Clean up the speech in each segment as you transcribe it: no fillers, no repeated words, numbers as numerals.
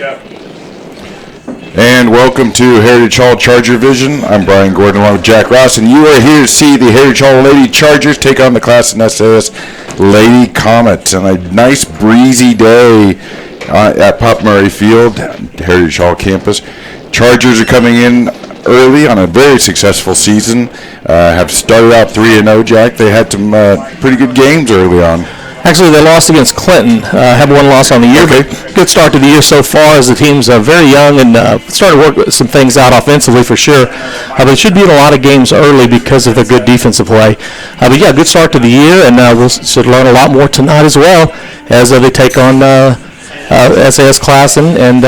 And welcome to Heritage Hall ChargerVision. I'm Brian Gordon along with Jack Ross, and you are here to see the Heritage Hall Lady Chargers take on the Classen SAS Lady Comets on a nice breezy day at Pop Murray Field, Heritage Hall campus. Chargers are coming in early on a very successful season. Have started out 3-0, Jack. They had some pretty good games early on. Actually, they lost against Clinton, have one loss on the year, Okay. but good start to the year so far as the team's very young and started to work some things out offensively for sure. But it should be in a lot of games early because of their good defensive play. But yeah, good start to the year, and we'll should learn a lot more tonight as well as they take on SAS Classen and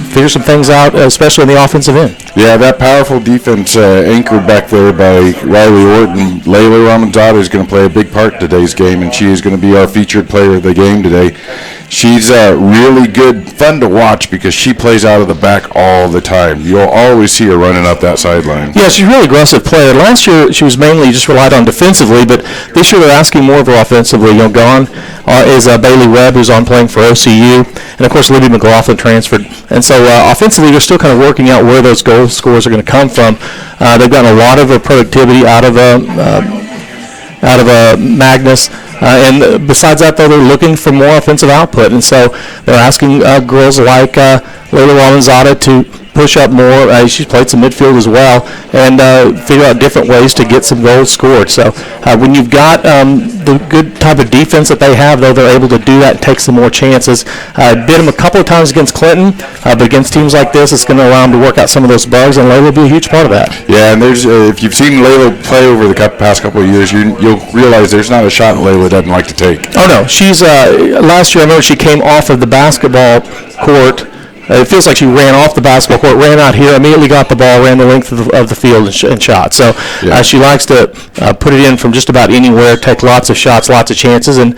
figure some things out, especially in the offensive end. Yeah, that powerful defense anchored back there by Riley Orton. Layla Ramanzada is going to play a big part in today's game, and she is going to be our featured player of the game today. She's really good, fun to watch because she plays out of the back all the time. You'll always see her running up that sideline. Yeah, she's a really aggressive player. Last year, she was mainly just relied on defensively, but this year they're asking more of her offensively. Gone is Bailey Webb, who's on playing for OCU, and of course Libby McLaughlin transferred. And so offensively, they're still kind of working out where those goal scores are going to come from. They've gotten a lot of productivity out of Magnus. And besides that, though, they're looking for more offensive output. And so they're asking girls like Layla Ramanzada to push up more. She's played some midfield as well, and figure out different ways to get some goals scored. So when you've got the good type of defense that they have, though, they're able to do that and take some more chances. Bit them a couple of times against Clinton, but against teams like this, it's going to allow them to work out some of those bugs, and Layla will be a huge part of that. Yeah, and there's if you've seen Layla play over the past couple of years, you'll realize there's not a shot Layla doesn't like to take. Oh, no. She's last year, I remember she came off of the basketball court. It feels like she ran off the basketball court, ran out here, immediately got the ball, ran the length of the field and shot. So she likes to put it in from just about anywhere, take lots of shots, lots of chances, and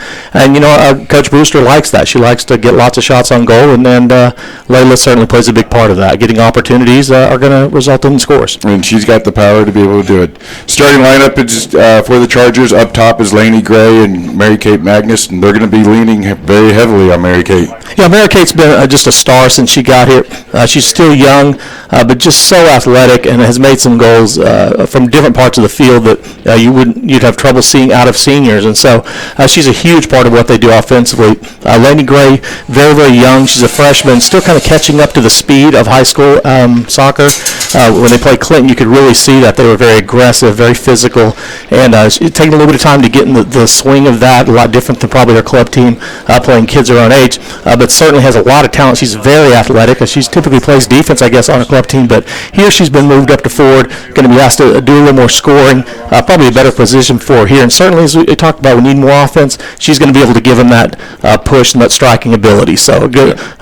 Coach Brewster likes that. She likes to get lots of shots on goal, and Layla certainly plays a big part of that. Getting opportunities are going to result in scores. And she's got the power to be able to do it. Starting lineup is for the Chargers. Up top is Lainey Gray and Mary Kate Magnus, and they're going to be leaning very heavily on Mary Kate. Yeah, Mary Kate's been just a star since she got here. She's still young, but just so athletic, and has made some goals from different parts of the field that you'd have trouble seeing out of seniors. And so she's a huge part of what they do offensively. Lainey Gray, very, very young. She's a freshman, still kind of catching up to the speed of high school soccer. When they played Clinton, you could really see that they were very aggressive, very physical, and it's taking a little bit of time to get in the swing of that. A lot different than probably her club team playing kids her own age, but certainly has a lot of talent. She's very athletic. She typically plays defense, I guess, on a club team, but here she's been moved up to forward, going to be asked to do a little more scoring, probably a better position for her here. And certainly, as we talked about, we need more offense. She's going to be able to give them that push and that striking ability. So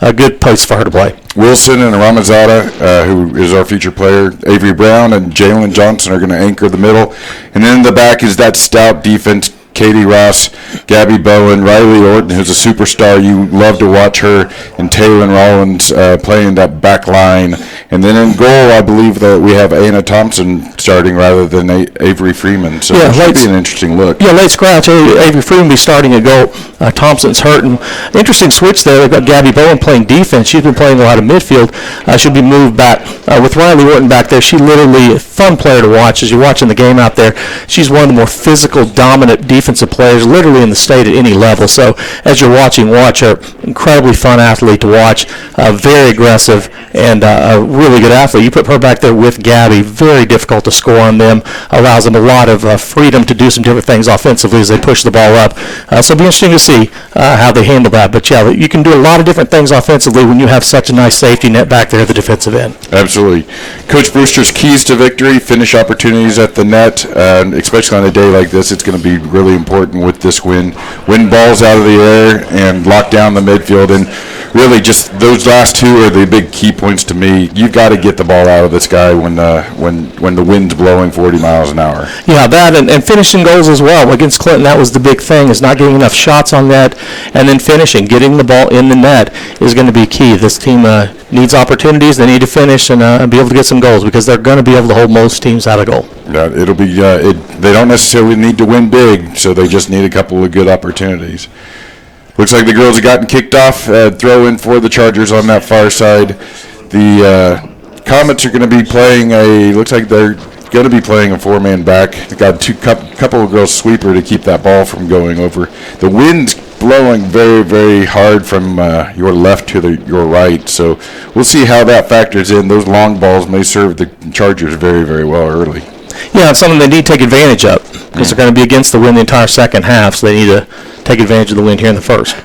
a good place for her to play. Wilson and Ramazada, who is our featured player, Avery Brown and Jalen Johnson are going to anchor the middle. And then in the back is that stout defense, Katie Ross, Gabby Bowen, Riley Orton, who's a superstar. You love to watch her, and Taylor Rollins playing that back line. And then in goal, I believe that we have Anna Thompson starting rather than Avery Freeman. So it should be an interesting look. Yeah, late scratch. Avery Freeman will be starting at goal. Thompson's hurting. Interesting switch there. They've got Gabby Bowen playing defense. She's been playing a lot of midfield. She'll be moved back. With Riley Orton back there, she literally a fun player to watch as you're watching the game out there. She's one of the more physical, dominant defensive players literally in the state at any level. So as you're watch her. Incredibly fun athlete to watch. Very aggressive and a really good athlete. You put her back there with Gabby, very difficult to score on them. Allows them a lot of freedom to do some different things offensively as they push the ball up. So it'll be interesting to see how they handle that. But yeah, you can do a lot of different things offensively when you have such a nice safety net back there at the defensive end. Absolutely. Coach Brewster's keys to victory: finish opportunities at the net, especially on a day like this. It's going to be really important with this win. Win balls out of the air and lock down the midfield. And really, just those last two are the big key points to me. You've got to get the ball out of the sky when the wind's blowing 40 miles an hour. Yeah, that and finishing goals as well. Against Clinton, that was the big thing, is not getting enough shots on net, and then finishing. Getting the ball in the net is going to be key. This team needs opportunities. They need to finish and be able to get some goals, because they're going to be able to hold most teams out of goal. It'll be. They don't necessarily need to win big, so they just need a couple of good opportunities. Looks like the girls have gotten kicked off. Throw in for the Chargers on that far side. The Comets are going to be playing looks like they're going to be playing a four-man back. They got couple of girls sweeper to keep that ball from going over. The wind's blowing very, very hard from your left to your right, so we'll see how that factors in. Those long balls may serve the Chargers very, very well early. Yeah, it's something they need to take advantage of because they're going to be against the wind the entire second half, so they need to take advantage of the wind here in the first.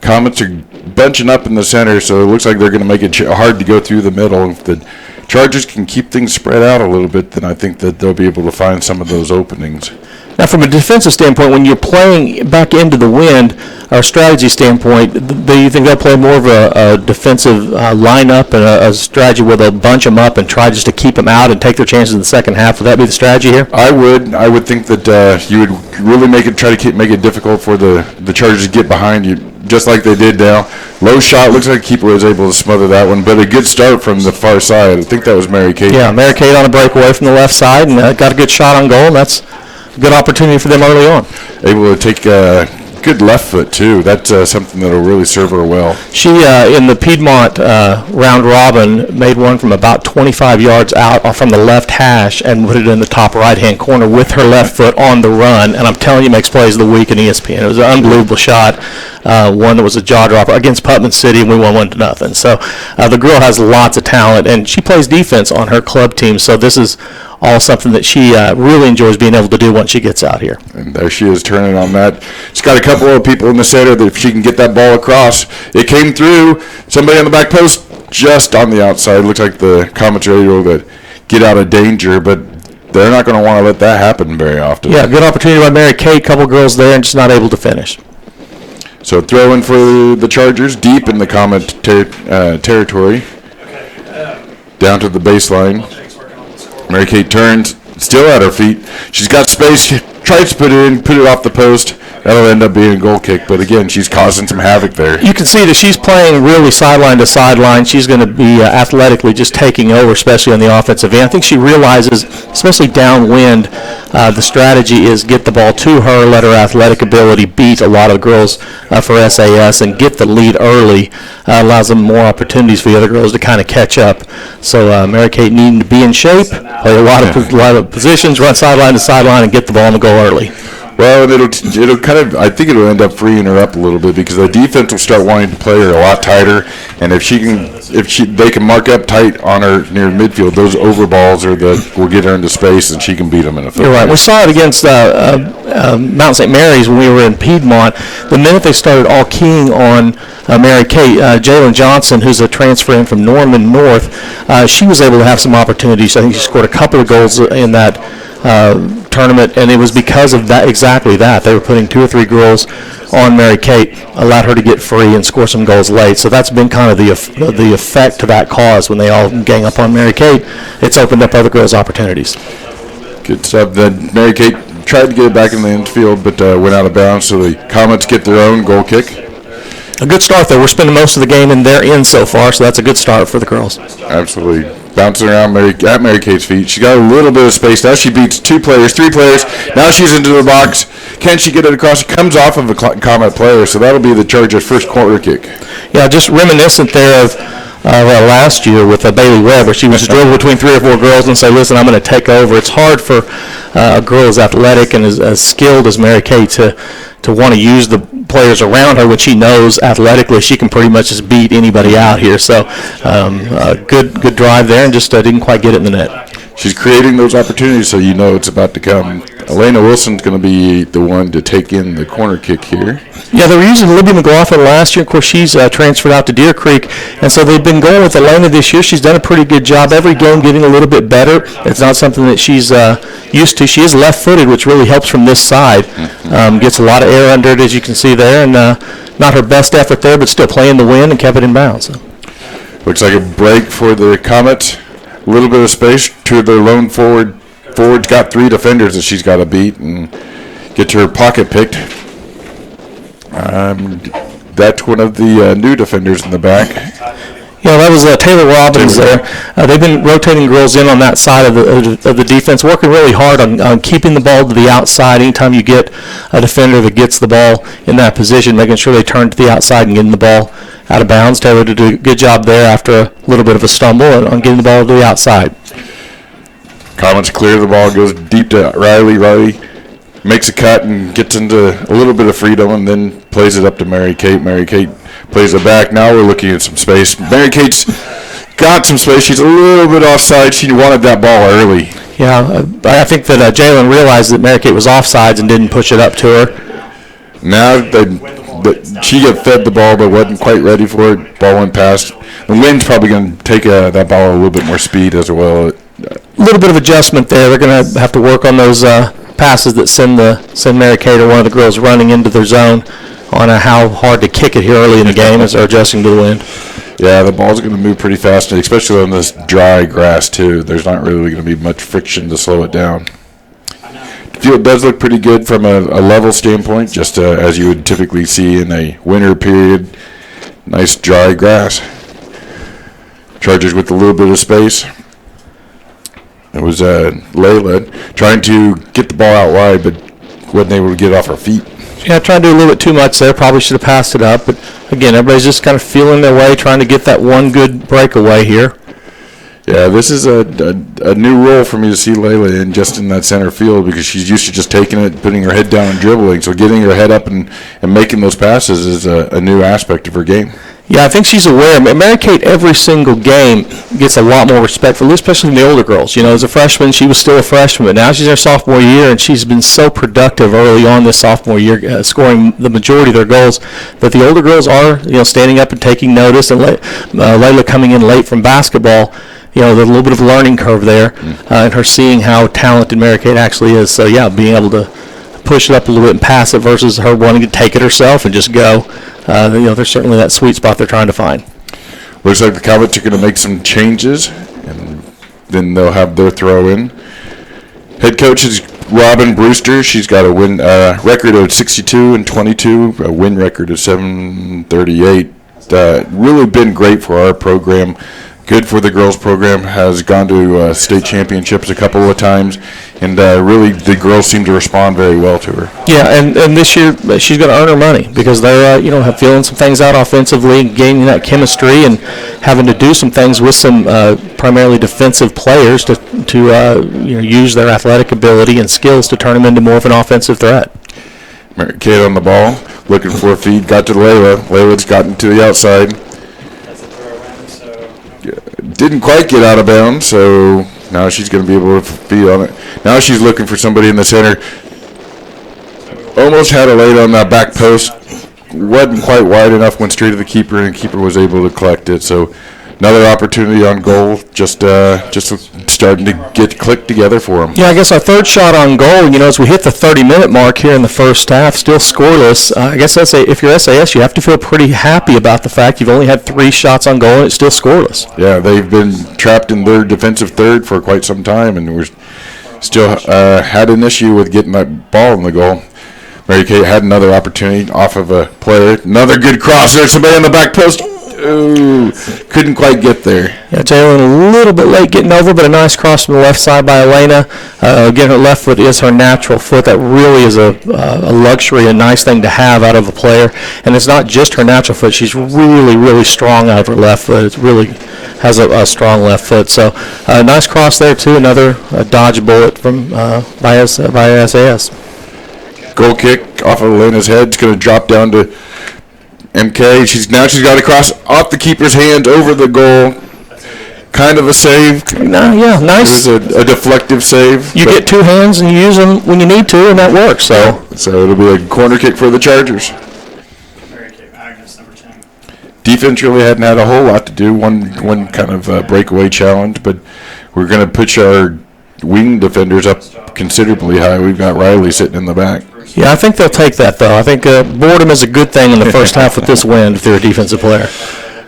Comets are bunching up in the center, so it looks like they're going to make it hard to go through the middle. If the Chargers can keep things spread out a little bit, then I think that they'll be able to find some of those openings. Now, from a defensive standpoint, when you're playing back into the wind, or strategy standpoint, do you think they'll play more of a defensive lineup and a strategy where they'll bunch them up and try just to keep them out and take their chances in the second half? Would that be the strategy here? I would think that you would really make it difficult for the Chargers to get behind you, just like they did now. Low shot, looks like the keeper was able to smother that one, but a good start from the far side. I think that was Mary Kate. Yeah, Mary Kate on a breakaway from the left side and got a good shot on goal, and that's a good opportunity for them early on. Able to take good left foot, too. That's something that will really serve her well. She, in the Piedmont round robin, made one from about 25 yards out from the left hash and put it in the top right-hand corner with her left foot on the run. And I'm telling you, makes plays of the week in ESPN. It was an unbelievable shot. One that was a jaw-dropper against Putnam City, and we won 1-0. So the girl has lots of talent, and she plays defense on her club team. So this is all something that she really enjoys being able to do once she gets out here. And there she is turning on that. She's got a couple of people in the center that if she can get that ball across, it came through. Somebody on the back post just on the outside. Looks like the Comets are able to get out of danger, but they're not going to want to let that happen very often. Yeah, good opportunity by Mary Kate. Couple girls there and just not able to finish. So throw in for the Chargers deep in the Comet territory. Down to the baseline. Mary Kate turns, still at her feet. She's got space. She tries to put it off the post. That'll end up being a goal kick. But again, she's causing some havoc there. You can see that she's playing really sideline to sideline. She's going to be athletically just taking over, especially on the offensive end. I think she realizes, especially downwind, the strategy is get the ball to her, let her athletic ability beat a lot of girls for SAS, and get the lead early. Allows them more opportunities for the other girls to kind of catch up. So Mary Kate needing to be in shape, play a lot of positions, run sideline to sideline, and get the ball in the goal early. Well, it'll kind of, I think it'll end up freeing her up a little bit because the defense will start wanting to play her a lot tighter, and they can mark up tight on her near midfield, those over balls will get her into space and she can beat them in a foot. You're right. We saw it against Mount St. Mary's when we were in Piedmont. The minute they started all keying on Mary Kate, Jalen Johnson, who's a transfer in from Norman North, she was able to have some opportunities. I think she scored a couple of goals in that tournament, and it was because of that, exactly that. They were putting 2 or 3 girls on Mary Kate, allowed her to get free and score some goals late. So that's been kind of the effect to that cause when they all gang up on Mary Kate. It's opened up other girls' opportunities. Good stuff. Then Mary Kate tried to get it back in the infield, but went out of bounds, so the Comets get their own goal kick. A good start, though. We're spending most of the game in their end so far, so that's a good start for the girls. Absolutely. Bouncing around at Mary Kate's feet. She got a little bit of space. Now she beats 2 players, 3 players. Now she's into the box. Can she get it across? It comes off of a Comet player, so that'll be the Chargers' first corner kick. Yeah, just reminiscent there of last year with Bailey Webb, where she was dribble between 3 or 4 girls and say, listen, I'm going to take over. It's hard for a girl as athletic and as skilled as Mary Kate to want to use the players around her when she knows athletically she can pretty much just beat anybody out here. So good drive there and just didn't quite get it in the net. She's creating those opportunities, so you know it's about to come. Elena Wilson's going to be the one to take in the corner kick here. Yeah, they were using Libby McLaughlin last year. Of course, she's transferred out to Deer Creek, and so they've been going with Elena this year. She's done a pretty good job. Every game getting a little bit better. It's not something that she's used to. She is left-footed, which really helps from this side. Gets a lot of air under it, as you can see there, and not her best effort there, but still playing the win and kept it in bounds. So. Looks like a break for the Comets. A little bit of space. 2 of their lone forwards got 3 defenders that she's got to beat and get her pocket picked. That's one of the new defenders in the back. Yeah, that was Taylor Robbins there. They've been rotating girls in on that side of the defense, working really hard on keeping the ball to the outside. Anytime you get a defender that gets the ball in that position, making sure they turn to the outside and getting the ball out of bounds. Taylor did a good job there after a little bit of a stumble on getting the ball to the outside. Comets clear the ball, goes deep to Riley. Riley makes a cut and gets into a little bit of freedom and then plays it up to Mary Kate. Mary Kate plays it back. Now we're looking at some space. Mary Kate's got some space. She's a little bit offside. She wanted that ball early. Yeah, I think that Jalen realized that Mary Kate was offsides and didn't push it up to her. Now she got fed the ball but wasn't quite ready for it. Ball went past. The wind's probably going to take that ball a little bit more speed as well. A little bit of adjustment there. They're going to have to work on those passes that send Mary Kate or one of the girls running into their zone on how hard to kick it here early in the game as they're adjusting to the wind. Yeah, the ball's going to move pretty fast, especially on this dry grass, too. There's not really going to be much friction to slow it down. The field does look pretty good from a level standpoint, just as you would typically see in a winter period. Nice dry grass. Chargers with a little bit of space. It was Layla trying to get the ball out wide, but wasn't able to get off her feet. Yeah, trying to do a little bit too much there. Probably should have passed it up. But, again, everybody's just kind of feeling their way, trying to get that one good breakaway here. Yeah, this is a new role for me to see Layla in just in that center field because she's used to just taking it, putting her head down and dribbling. So getting her head up and making those passes is a new aspect of her game. Yeah, I think she's aware. Mary Kate, every single game, gets a lot more respect for, especially from the older girls. You know, as a freshman, she was still a freshman, but now she's in her sophomore year, and she's been so productive early on this sophomore year, scoring the majority of their goals. But the older girls are, standing up and taking notice, and Layla coming in late from basketball. There's a little bit of a learning curve there, and her seeing how talented Mary Kate actually is. So, yeah, being able to push it up a little bit and pass it versus her wanting to take it herself and just go. There's certainly that sweet spot they're trying to find. Looks like the Comets are going to make some changes, and then they'll have their throw in. Head coach is Robin Brewster. She's got a win record of 62-22, a win record of 738. Really been great for our program. Good for the girls program, has gone to state championships a couple of times, and really the girls seem to respond very well to her. Yeah, and this year she's going to earn her money because they're feeling some things out offensively, gaining that chemistry, and having to do some things with some primarily defensive players to use their athletic ability and skills to turn them into more of an offensive threat. Mary Kate on the ball, looking for a feed, got to Layla. Layla's gotten to the outside. Didn't quite get out of bounds, so now she's going to be able to feed on it. Now she's looking for somebody in the center. Almost had it laid on that back post. Wasn't quite wide enough, went straight to the keeper, and the keeper was able to collect it. So another opportunity on goal, just starting to get clicked together for them. Yeah, I guess our third shot on goal, as we hit the 30-minute mark here in the first half, still scoreless. I guess if you're SAS, you have to feel pretty happy about the fact you've only had 3 shots on goal and it's still scoreless. Yeah, they've been trapped in their defensive third for quite some time, and we're still had an issue with getting that ball in the goal. Mary Kate had another opportunity off of a player. Another good cross there, somebody on the back post. Ooh, couldn't quite get there. Yeah, Jalen a little bit late getting over, but a nice cross from the left side by Elena. Again, her left foot is her natural foot. That really is a luxury, a nice thing to have out of a player. And it's not just her natural foot. She's really, really strong out of her left foot. It really has a strong left foot. So nice cross there, too. Another dodge bullet from by SAS. Goal kick off of Elena's head. It's going to drop down to MK. She's got it across off the keeper's hand over the goal. Kind of a save. Yeah, nice. It was a deflective save. You get 2 hands and you use them when you need to, and that works. So it'll be a corner kick for the Chargers. Defense really hadn't had a whole lot to do. One kind of breakaway challenge, but we're going to push our wing defenders up considerably high. We've got Riley sitting in the back. Yeah, I think they'll take that, though. I think boredom is a good thing in the first half with this wind if they're a defensive player.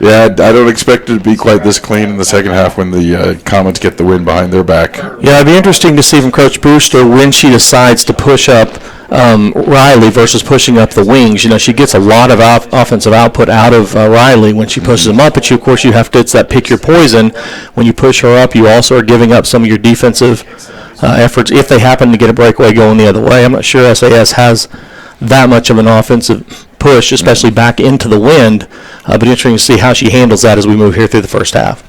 Yeah, I don't expect it to be quite this clean in the second half when the Comets get the win behind their back. Yeah, it'd be interesting to see from Coach Brewster when she decides to push up Riley versus pushing up the wings. You know, she gets a lot of offensive output out of Riley when she pushes them up, but of course you have to, it's that pick your poison. When you push her up, you also are giving up some of your defensive efforts if they happen to get a breakaway going the other way. I'm not sure SAS has that much of an offensive push, especially back into the wind, but interesting to see how she handles that as we move here through the first half.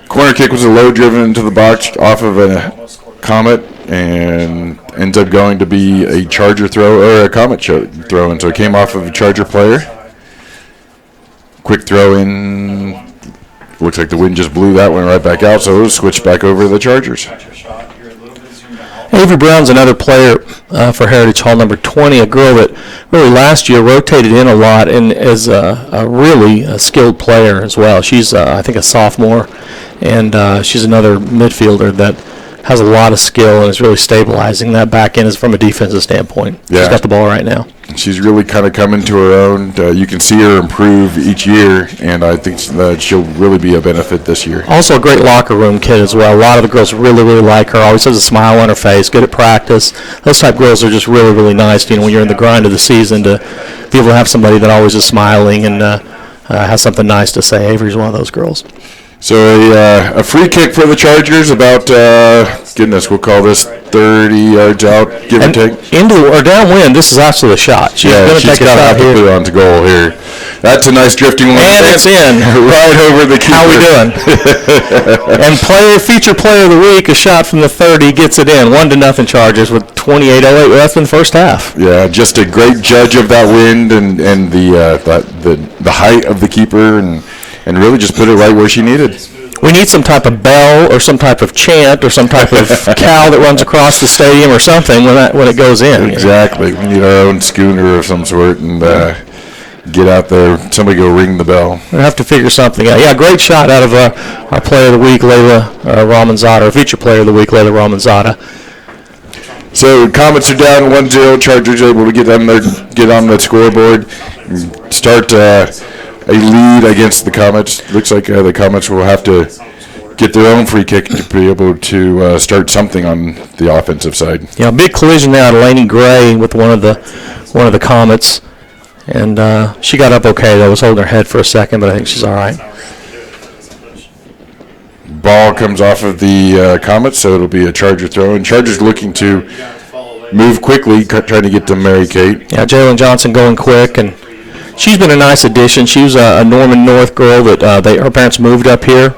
Corner kick was a low driven into the box off of a Comet and ends up going to be a Charger throw or a Comet throw, and so it came off of a Charger player. Quick throw in. Looks like the wind just blew that one right back out, so it was switched back over to the Chargers. Avery Brown's another player for Heritage Hall, number 20, a girl that really last year rotated in a lot and is a really skilled player as well. She's, I think, a sophomore, and she's another midfielder that has a lot of skill and is really stabilizing that back end from a defensive standpoint. Yeah. She's got the ball right now. She's really kind of coming to her own. You can see her improve each year, and I think that she'll really be a benefit this year. Also a great locker room kid as well. A lot of the girls really, really like her. Always has a smile on her face, good at practice. Those type of girls are just really, really nice, you know, when you're in the grind of the season, to be able to have somebody that always is smiling and has something nice to say. Avery's one of those girls. So a free kick for the Chargers, about, goodness, we'll call this 30 yards out, give or take. Into or downwind, this is actually a shot. She's going to take a shot here. Put it on to goal here. That's a nice drifting one. And it's in. Right over the keeper. How we doing? And feature player of the week, a shot from the 30, gets it in. 1-0 Chargers with 28:08 left in the first half. Yeah, just a great judge of that wind and the height of the keeper and really just put it right where she needed. We need some type of bell or some type of chant or some type of cow that runs across the stadium or something when it goes in. Exactly. We need our own schooner of some sort and get out there. Somebody go ring the bell. We'll have to figure something out. Yeah, great shot out of our player of the week, Layla Ramanzada, or feature player of the week, Layla Ramanzada. So Comets are down 1-0. Chargers able to get on the scoreboard and start a lead against the Comets. Looks like the Comets will have to get their own free kick to be able to start something on the offensive side. Yeah, big collision there to Lainey Gray with one of the Comets, and she got up okay though. Was holding her head for a second, but I think she's all right. Ball comes off of the Comets, so it'll be a Charger throw, and Chargers looking to move quickly, trying to get to Mary Kate. Yeah, Jalen Johnson going quick, and she's been a nice addition. She was a Norman North girl that her parents moved up here.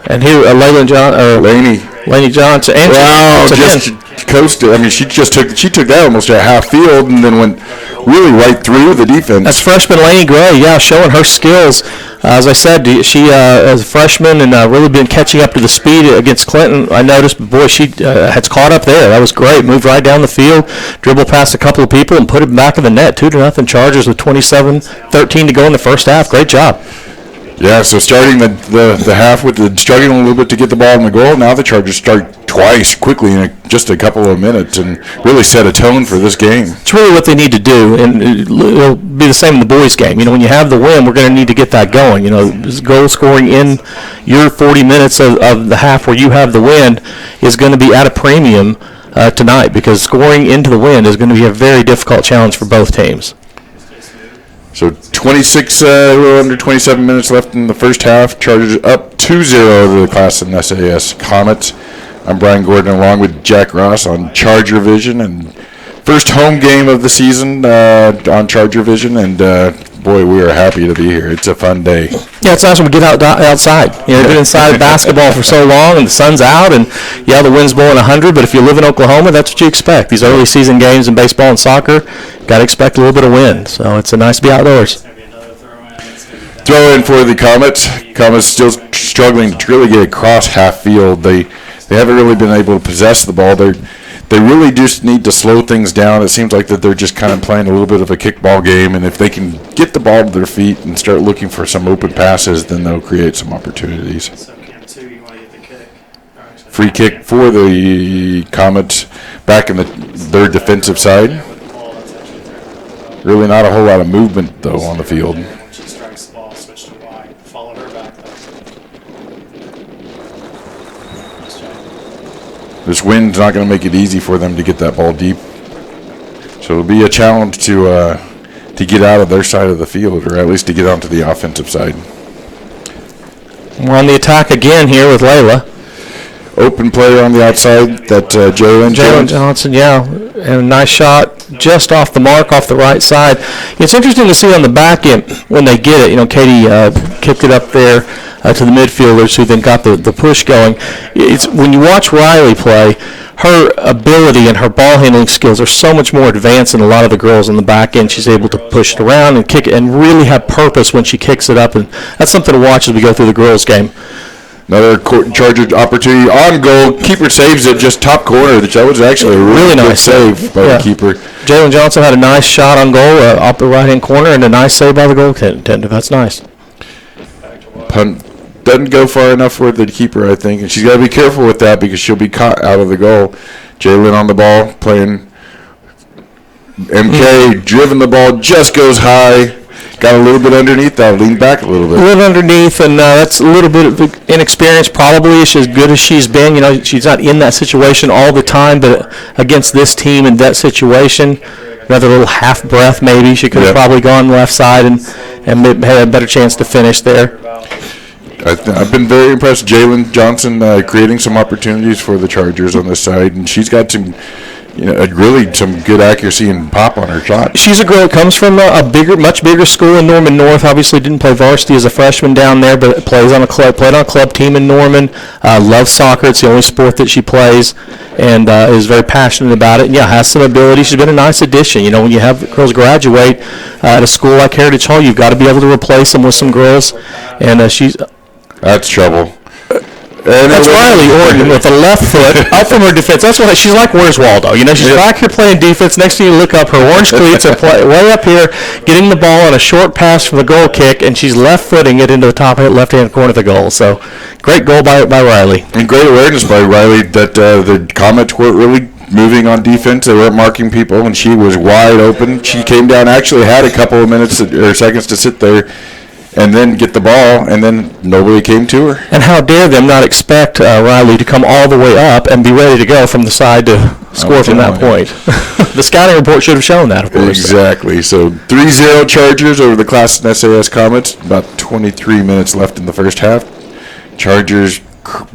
And here, Lainey Johnson. And wow, just coasted. I mean, she took that almost at half field and then went really right through the defense. That's freshman Lainey Gray, yeah, showing her skills. As I said, she as a freshman and really been catching up to the speed against Clinton. I noticed, boy, she has caught up there. That was great. Moved right down the field, dribbled past a couple of people, and put it back in the net. 2-0 Chargers with 27-13 to go in the first half. Great job. Yeah, so starting the half with struggling a little bit to get the ball in the goal. Now the Chargers start twice quickly in just a couple of minutes and really set a tone for this game. It's really what they need to do, and it'll be the same in the boys' game. You know, when you have the win, we're going to need to get that going. You know, goal scoring in your 40 minutes of the half where you have the win is going to be at a premium tonight, because scoring into the win is going to be a very difficult challenge for both teams. So 26, a little under 27 minutes left in the first half. Chargers up 2-0 to the Classen SAS Comets. I'm Brian Gordon along with Jack Ross on ChargerVision, and first home game of the season on ChargerVision, and boy, we are happy to be here. It's a fun day. Yeah, it's nice when we get outside. You know, we've been inside basketball for so long, and the sun's out, and yeah, the wind's blowing 100, but if you live in Oklahoma, that's what you expect. These early season games in baseball and soccer, got to expect a little bit of wind, so it's nice to be outdoors. Throw in for the Comets. Comets still struggling to really get across half field. They haven't really been able to possess the ball. They really just need to slow things down. It seems like that they're just kind of playing a little bit of a kickball game, and if they can get the ball to their feet and start looking for some open passes, then they'll create some opportunities. Free kick for the Comets back in their defensive side. Really not a whole lot of movement, though, on the field. This wind's not going to make it easy for them to get that ball deep. So it'll be a challenge to get out of their side of the field, or at least to get onto the offensive side. We're on the attack again here with Layla. Open player on the outside, that Jalen Johnson, yeah, and a nice shot just off the mark, off the right side. It's interesting to see on the back end when they get it. Katie kicked it up there to the midfielders, who then got the push going. It's when you watch Riley play, her ability and her ball handling skills are so much more advanced than a lot of the girls on the back end. She's able to push it around and kick it and really have purpose when she kicks it up, and that's something to watch as we go through the girls' game. Another Charger opportunity on goal. Keeper saves it just top corner. That was actually a really nice save by the keeper. Jalen Johnson had a nice shot on goal off the right-hand corner, and a nice save by the goaltender. That's nice. Punt doesn't go far enough for the keeper, I think, and she's got to be careful with that because she'll be caught out of the goal. Jalen on the ball, playing MK, driven the ball, just goes high. Got a little bit underneath that, leaned back a little bit. A little underneath, and that's a little bit of inexperience. Probably as good as she's been. She's not in that situation all the time, but against this team in that situation, another little half breath maybe. She could have probably gone left side and had a better chance to finish there. I've been very impressed. Jalen Johnson creating some opportunities for the Chargers on this side, and she's got some. Really some good accuracy and pop on her shot. She's a girl that comes from much bigger school in Norman North. Obviously didn't play varsity as a freshman down there, but played on a club team in Norman. Loves soccer. It's the only sport that she plays, and is very passionate about it. And has some ability. She's been a nice addition. When you have girls graduate at a school like Heritage Hall, you've got to be able to replace them with some girls, and she's. That's trouble. That's Riley Orton with the left foot up from her defense. That's what she's like. Where's Waldo? She's back here playing defense. Next thing you look up, her orange cleats are way up here, getting the ball on a short pass from the goal kick, and she's left-footing it into the top left-hand corner of the goal. So, great goal by Riley. And great awareness by Riley that the Comets weren't really moving on defense. They weren't marking people, and she was wide open. She came down, actually had a couple of minutes or seconds to sit there and then get the ball, and then nobody came to her. And how dare them not expect Riley to come all the way up and be ready to go from the side to score from that point. The scouting report should have shown that, of course. Exactly. So 3-0 Chargers over the Classen SAS Comets. About 23 minutes left in the first half. Chargers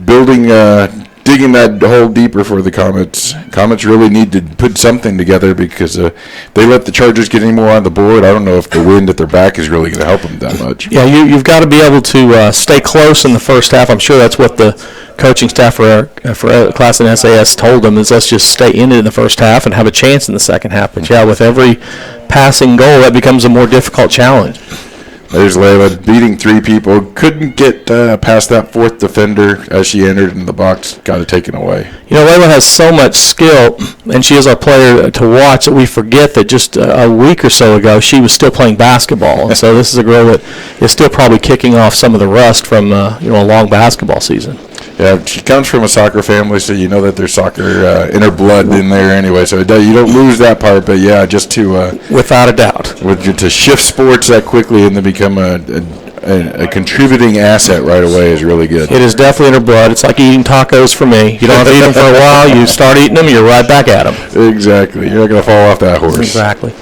digging that hole deeper for the Comets. Comets really need to put something together because they let the Chargers get any more on the board. I don't know if the wind at their back is really going to help them that much. Yeah, you've got to be able to stay close in the first half. I'm sure that's what the coaching staff for Classen SAS told them, is let's just stay in it in the first half and have a chance in the second half. But with every passing goal, that becomes a more difficult challenge. There's Layla beating three people. Couldn't get past that fourth defender as she entered in the box. Got it taken away. Layla has so much skill, and she is our player to watch, that we forget that just a week or so ago she was still playing basketball. And so this is a girl that is still probably kicking off some of the rust from a long basketball season. Yeah, she comes from a soccer family, so you know that there's soccer in her blood in there anyway. So you don't lose that part, but just to without a doubt, to shift sports that quickly and then become a contributing asset right away is really good. It is definitely in her blood. It's like eating tacos for me. You don't have to eat them for a while. You start eating them, you're right back at them. Exactly. You're not going to fall off that horse. Exactly.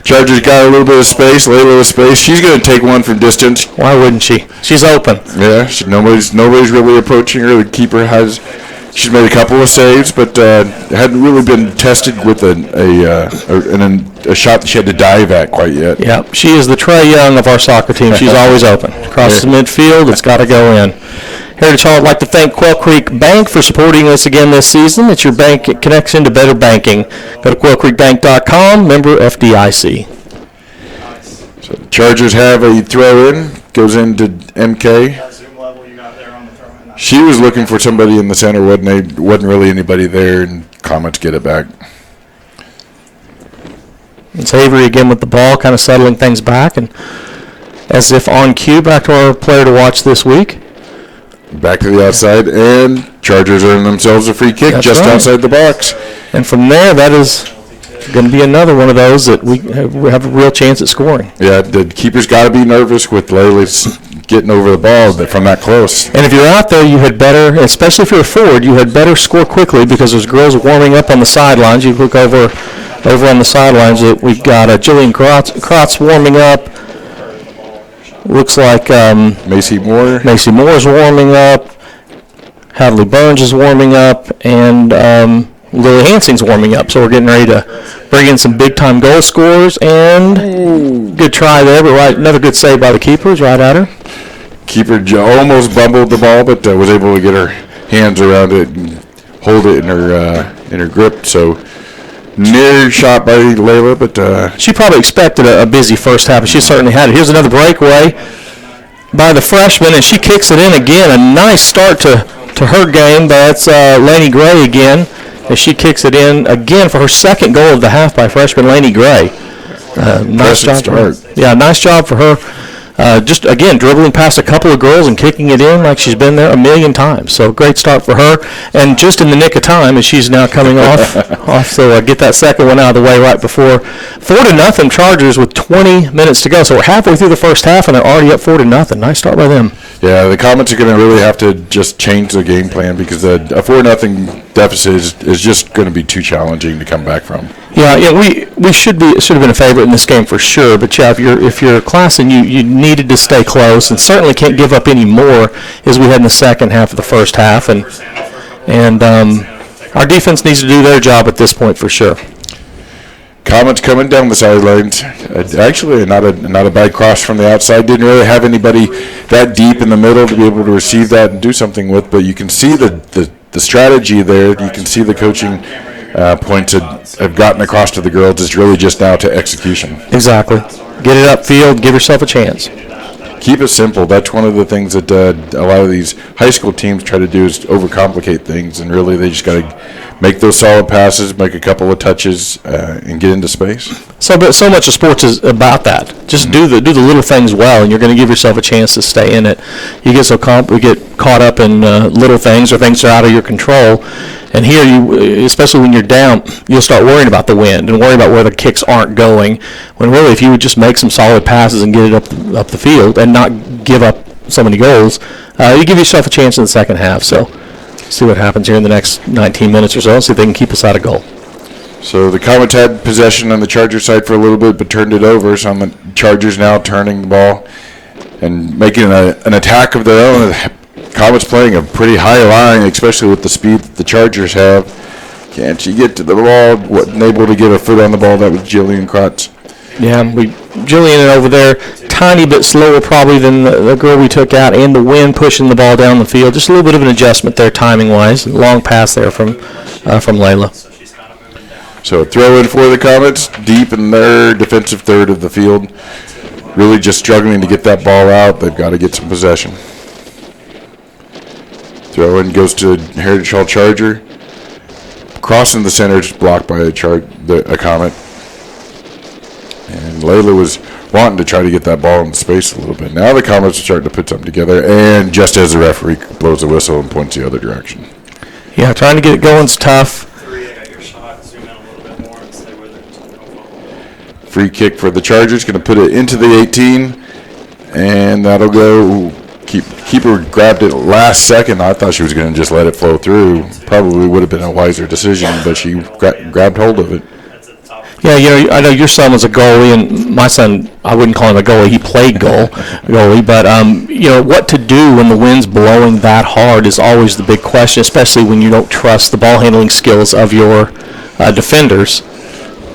Chargers got a little bit of space, Layla with space. She's going to take one from distance. Why wouldn't she? She's open. Yeah, nobody's really approaching her. The keeper she's made a couple of saves, but hadn't really been tested with a shot that she had to dive at quite yet. Yeah, she is the Trey Young of our soccer team. She's always open. Crosses the midfield, it's got to go in. Heritage Hall would like to thank Quail Creek Bank for supporting us again this season. It's your bank connection to better banking. Go to quailcreekbank.com, member FDIC. So the Chargers have a throw in, goes into MK. She was looking for somebody in the center, wasn't really anybody there, and Comets get it back. It's Avery again with the ball, kind of settling things back, and as if on cue, back to our player to watch this week. Back to the outside, and Chargers earn themselves a free kick outside the box. And from there, that is going to be another one of those that we have a real chance at scoring. Yeah, the keeper's got to be nervous with Layla's getting over the ball from that close. And if you're out there, you had better, especially if you're a forward, you had better score quickly because there's girls warming up on the sidelines. You look over over on the sidelines, we've got Jillian Krotz warming up. Looks like Macy Moore is warming up. Hadley Burns is warming up, and Lily Hansing's warming up. So we're getting ready to bring in some big-time goal scorers. And good try there, but right, another good save by the keepers, right at her. Keeper almost bumbled the ball, but was able to get her hands around it and hold it in her grip. So near shot by Layla, but she probably expected a busy first half, and she certainly had it. Here's another breakaway by the freshman, and she kicks it in again. A nice start to her game. That's Lainey Gray again, as she kicks it in again for her second goal of the half by freshman Lainey Gray. Nice job for her. Yeah, nice job for her. Just, again, dribbling past a couple of girls and kicking it in like she's been there a million times. So great start for her. And just in the nick of time as she's now coming off. So get that second one out of the way right before 4-0 Chargers with 20 minutes to go. So we're halfway through the first half and they're already up 4-0. Nice start by them. Yeah, the Comets are going to really have to just change the game plan because a 4-0 deficit is just going to be too challenging to come back from. Yeah, we should have been a favorite in this game for sure. But yeah, if you're Classen, you needed to stay close and certainly can't give up any more as we had in the second half of the first half. And our defense needs to do their job at this point for sure. Comets coming down the sidelines. Actually, not a bad cross from the outside. Didn't really have anybody that deep in the middle to be able to receive that and do something with. But you can see the strategy there. You can see the coaching points that have gotten across to the girls. It's really just now to execution. Exactly. Get it upfield. Give yourself a chance. Keep it simple. That's one of the things that a lot of these high school teams try to do is overcomplicate things, and really they just got to make those solid passes, make a couple of touches, and get into space. But so much of sports is about that. Just do the little things well, and you're going to give yourself a chance to stay in it. You get we get caught up in little things or things that are out of your control. And here, especially when you're down, you'll start worrying about the wind and worrying about where the kicks aren't going. When really, if you would just make some solid passes and get it up the field and not give up so many goals, you give yourself a chance in the second half. So see what happens here in the next 19 minutes or so. See if they can keep us out of goal. So the Comets had possession on the Charger side for a little bit, but turned it over. So on the Chargers now turning the ball and making an attack of their own. Comets playing a pretty high line, especially with the speed that the Chargers have. Can't she get to the ball? Wasn't able to get her foot on the ball. That was Jillian Krotz. Yeah, Jillian over there, tiny bit slower probably than the girl we took out, and the wind pushing the ball down the field. Just a little bit of an adjustment there timing-wise. Long pass there from Layla. So a throw in for the Comets, deep in their defensive third of the field. Really just struggling to get that ball out. They've got to get some possession. Throw in goes to Heritage Hall Charger. Crossing the center, just blocked by a Comet. And Layla was wanting to try to get that ball in space a little bit. Now the Comets are starting to put something together, and just as the referee blows the whistle and points the other direction. Yeah, trying to get it going is tough. Free kick for the Chargers, going to put it into the 18, and that'll go. Keeper grabbed it last second. I thought she was going to just let it flow through. Probably would have been a wiser decision, but she grabbed hold of it. Yeah, I know your son was a goalie, and my son, I wouldn't call him a goalie. He played goalie, but what to do when the wind's blowing that hard is always the big question, especially when you don't trust the ball handling skills of your defenders.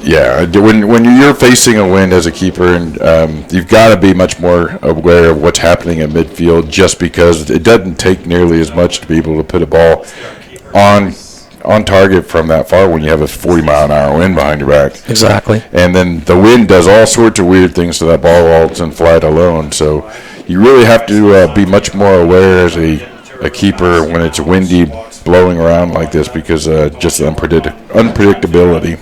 Yeah, when you're facing a wind as a keeper, and you've got to be much more aware of what's happening in midfield, just because it doesn't take nearly as much to be able to put a ball on target from that far when you have a 40-mile-an-hour wind behind your back. Exactly. And then the wind does all sorts of weird things to that ball while it's in flight alone. So you really have to be much more aware as a keeper when it's windy, blowing around like this, because just the unpredictability.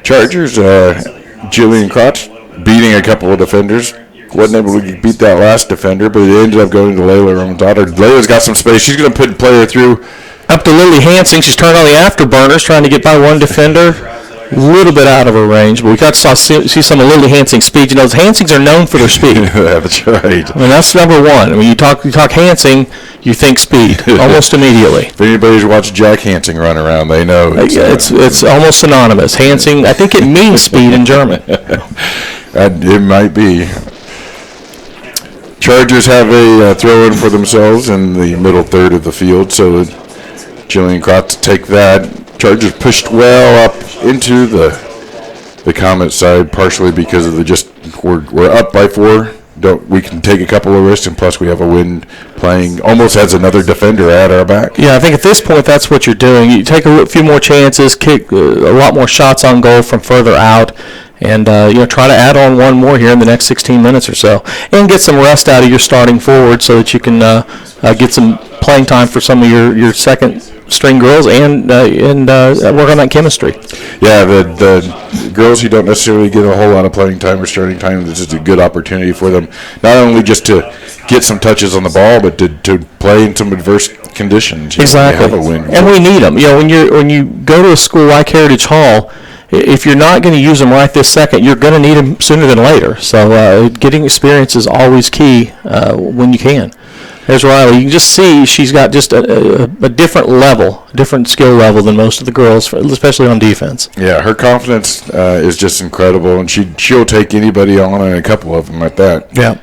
Chargers, Jillian Krotz beating a couple of defenders. Wasn't able to beat that last defender, but it ended up going to Layla Ramazada. Layla's got some space. She's going to play her through. Up to Lily Hansing. She's turned on the afterburners, trying to get by one defender. A little bit out of her range, but we got to see some of Lily Hansing's speed. You know, Hansings are known for their speed. Yeah, that's right. I mean, that's number one. I mean, you talk Hansing, you think speed almost immediately. If anybody's watched Jack Hansing run around, they know. It's almost synonymous. Hansing, I think it means speed in German. It might be. Chargers have a throw-in for themselves in the middle third of the field, so Jillian Krotz take that. Chargers pushed well up into the Comet side, partially because of we're up by 4. We can take a couple of risks, and plus we have a wind playing almost as another defender at our back. Yeah, I think at this point that's what you're doing. You take a few more chances, kick a lot more shots on goal from further out, and try to add on one more here in the next 16 minutes or so, and get some rest out of your starting forward so that you can get some playing time for some of your second string girls and work on that chemistry. Yeah, the girls who don't necessarily get a whole lot of playing time or starting time, this is a good opportunity for them, not only just to get some touches on the ball, but to play in some adverse conditions. Exactly. Have a win. And we need them. When you go to a school like Heritage Hall, if you're not going to use them right this second, you're going to need them sooner than later. So getting experience is always key when you can. There's Riley. You can just see she's got just a different level, different skill level than most of the girls, especially on defense. Yeah, her confidence is just incredible, and she'll take anybody on, and a couple of them at that. Yeah.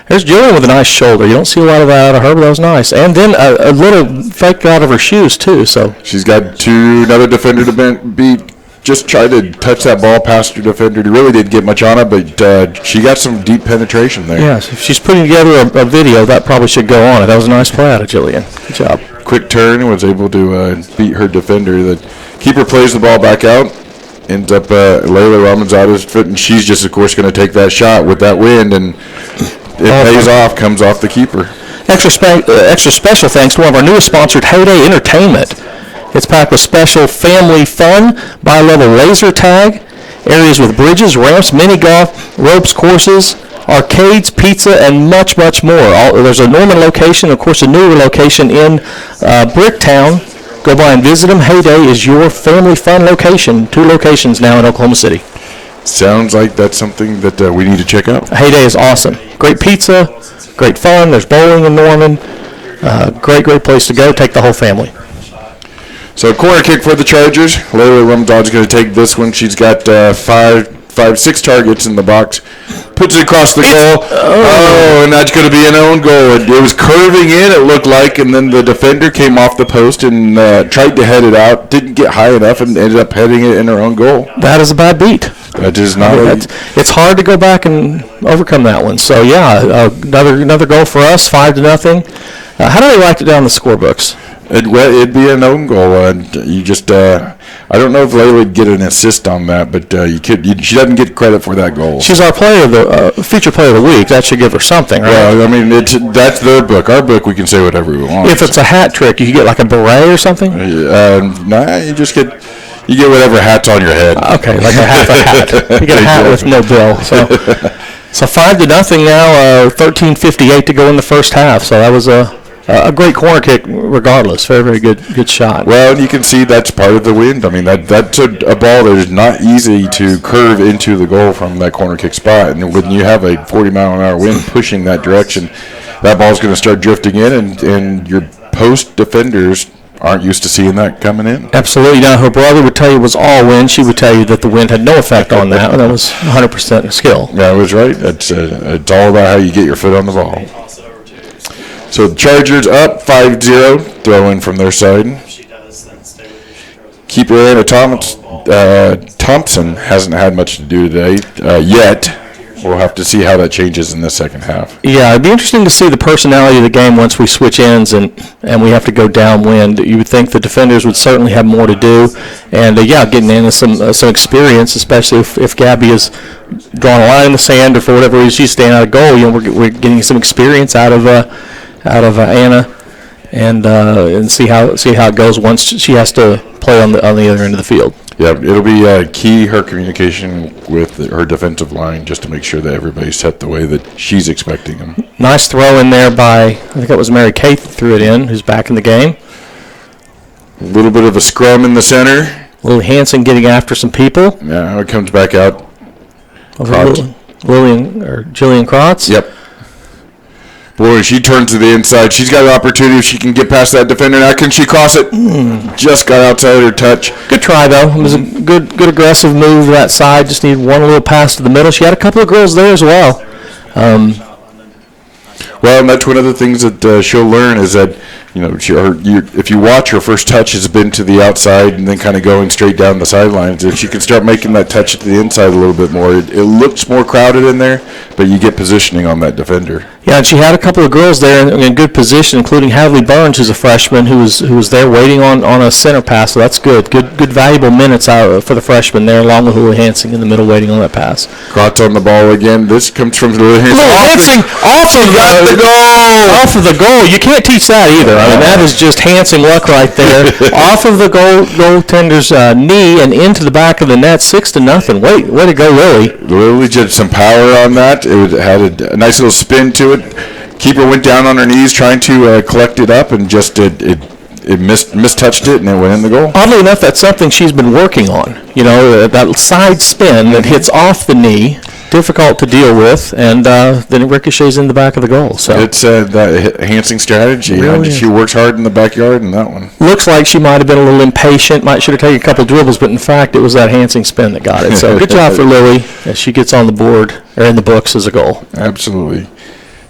There's Jillian with a nice shoulder. You don't see a lot of that out of her, but that was nice. And then a little fake out of her shoes, too. So she's got another defender to beat. Just tried to touch that ball past her defender. He really didn't get much on it, but she got some deep penetration there. Yes, if she's putting together a video, that probably should go on it. That was a nice play out of Jillian. Good job. Quick turn, was able to beat her defender. The keeper plays the ball back out. Ends up Layla Ramanzada's foot, and she's just, of course, going to take that shot with that wind, and it pays off, comes off the keeper. Extra special thanks to one of our newest sponsors, Heyday Entertainment. It's packed with special family fun, bi-level laser tag, areas with bridges, ramps, mini golf, ropes, courses, arcades, pizza, and much, much more. There's a Norman location, of course, a newer location in Bricktown. Go by and visit them. Heyday is your family fun location. 2 locations now in Oklahoma City. Sounds like that's something that we need to check out. Heyday is awesome. Great pizza, great fun. There's bowling in Norman. Great place to go. Take the whole family. So corner kick for the Chargers. Layla Rumdod's going to take this one. She's got 6 targets in the box. Puts it across the goal. And that's going to be an own goal. It was curving in, it looked like, and then the defender came off the post and tried to head it out. Didn't get high enough and ended up heading it in her own goal. That is a bad beat. That is not. It's hard to go back and overcome that one. So yeah, another goal for us, 5-0. How do they write it down in the scorebooks? It'd be an own goal, and you just I don't know if Layla would get an assist on that, but she doesn't get credit for that goal. She's our feature player of the week. That should give her something, right? Well, I mean, that's their book. Our book, we can say whatever we want. If it's a hat trick, you could get like a beret or something. Nah, you get whatever hat's on your head. Okay, like a hat. You get a hat with no bill. So 5-0 now. 13:58 to go in the first half. So that was a great corner kick regardless. Very, very good shot. Well, you can see that's part of the wind. I mean, that's a ball that is not easy to curve into the goal from that corner kick spot. And when you have a 40-mile-an-hour wind pushing that direction, that ball's going to start drifting in, and your post defenders aren't used to seeing that coming in. Absolutely. Now, her brother would tell you it was all wind. She would tell you that the wind had no effect on that. That was 100% skill. Yeah, it was right. It's all about how you get your foot on the ball. So the Chargers up 5-0, throw in from their side. Keeper Anna Thompson hasn't had much to do today yet. We'll have to see how that changes in the second half. Yeah, it'd be interesting to see the personality of the game once we switch ends and we have to go downwind. You would think the defenders would certainly have more to do. And, getting in some experience, especially if Gabby is drawing a line in the sand or for whatever reason she's staying out of goal. We're getting some experience out of Anna and see how it goes once she has to play on the other end of the field. Yeah, it'll be key, her communication with her defensive line, just to make sure that everybody's set the way that she's expecting them. Nice throw in there by, I think that was Mary Kate that threw it in, who's back in the game. A little bit of a scrum in the center. Lily Hansen getting after some people. Yeah, it comes back out. Jillian Krotz. Yep. Boy, she turns to the inside. She's got an opportunity if she can get past that defender. Now can she cross it? Just got outside her touch. Good try, though. It was a good aggressive move to that side. Just needed one little pass to the middle. She had a couple of girls there as well. Well, and that's one of the things that she'll learn is that, if you watch, her first touch has been to the outside and then kind of going straight down the sidelines. If she can start making that touch to the inside a little bit more, it looks more crowded in there, but you get positioning on that defender. Yeah, and she had a couple of girls there in good position, including Hadley Burns, who's a freshman, who was there waiting on a center pass. So that's good. Good valuable minutes out for the freshman there, along with Lily Hansen in the middle waiting on that pass. Krotz on the ball again. This comes from Lily Hansen. Off of the goal. You can't teach that either. I mean, that is just Hansen luck right there. Off of the goaltender's knee and into the back of the net, 6-0. Way to go, Lily. Lily did some power on that. It had a nice little spin to it. Keeper went down on her knees trying to collect it up, and just it mistouched it, and it went in the goal. Oddly enough, that's something she's been working on. That side spin that hits off the knee, difficult to deal with, and then it ricochets in the back of the goal. So it's that Hansen strategy. Really she works hard in the backyard in that one. Looks like she might have been a little impatient. Should have taken a couple dribbles, but in fact, it was that Hansen spin that got it. So good job for Lily as she gets on the board or in the books as a goal. Absolutely.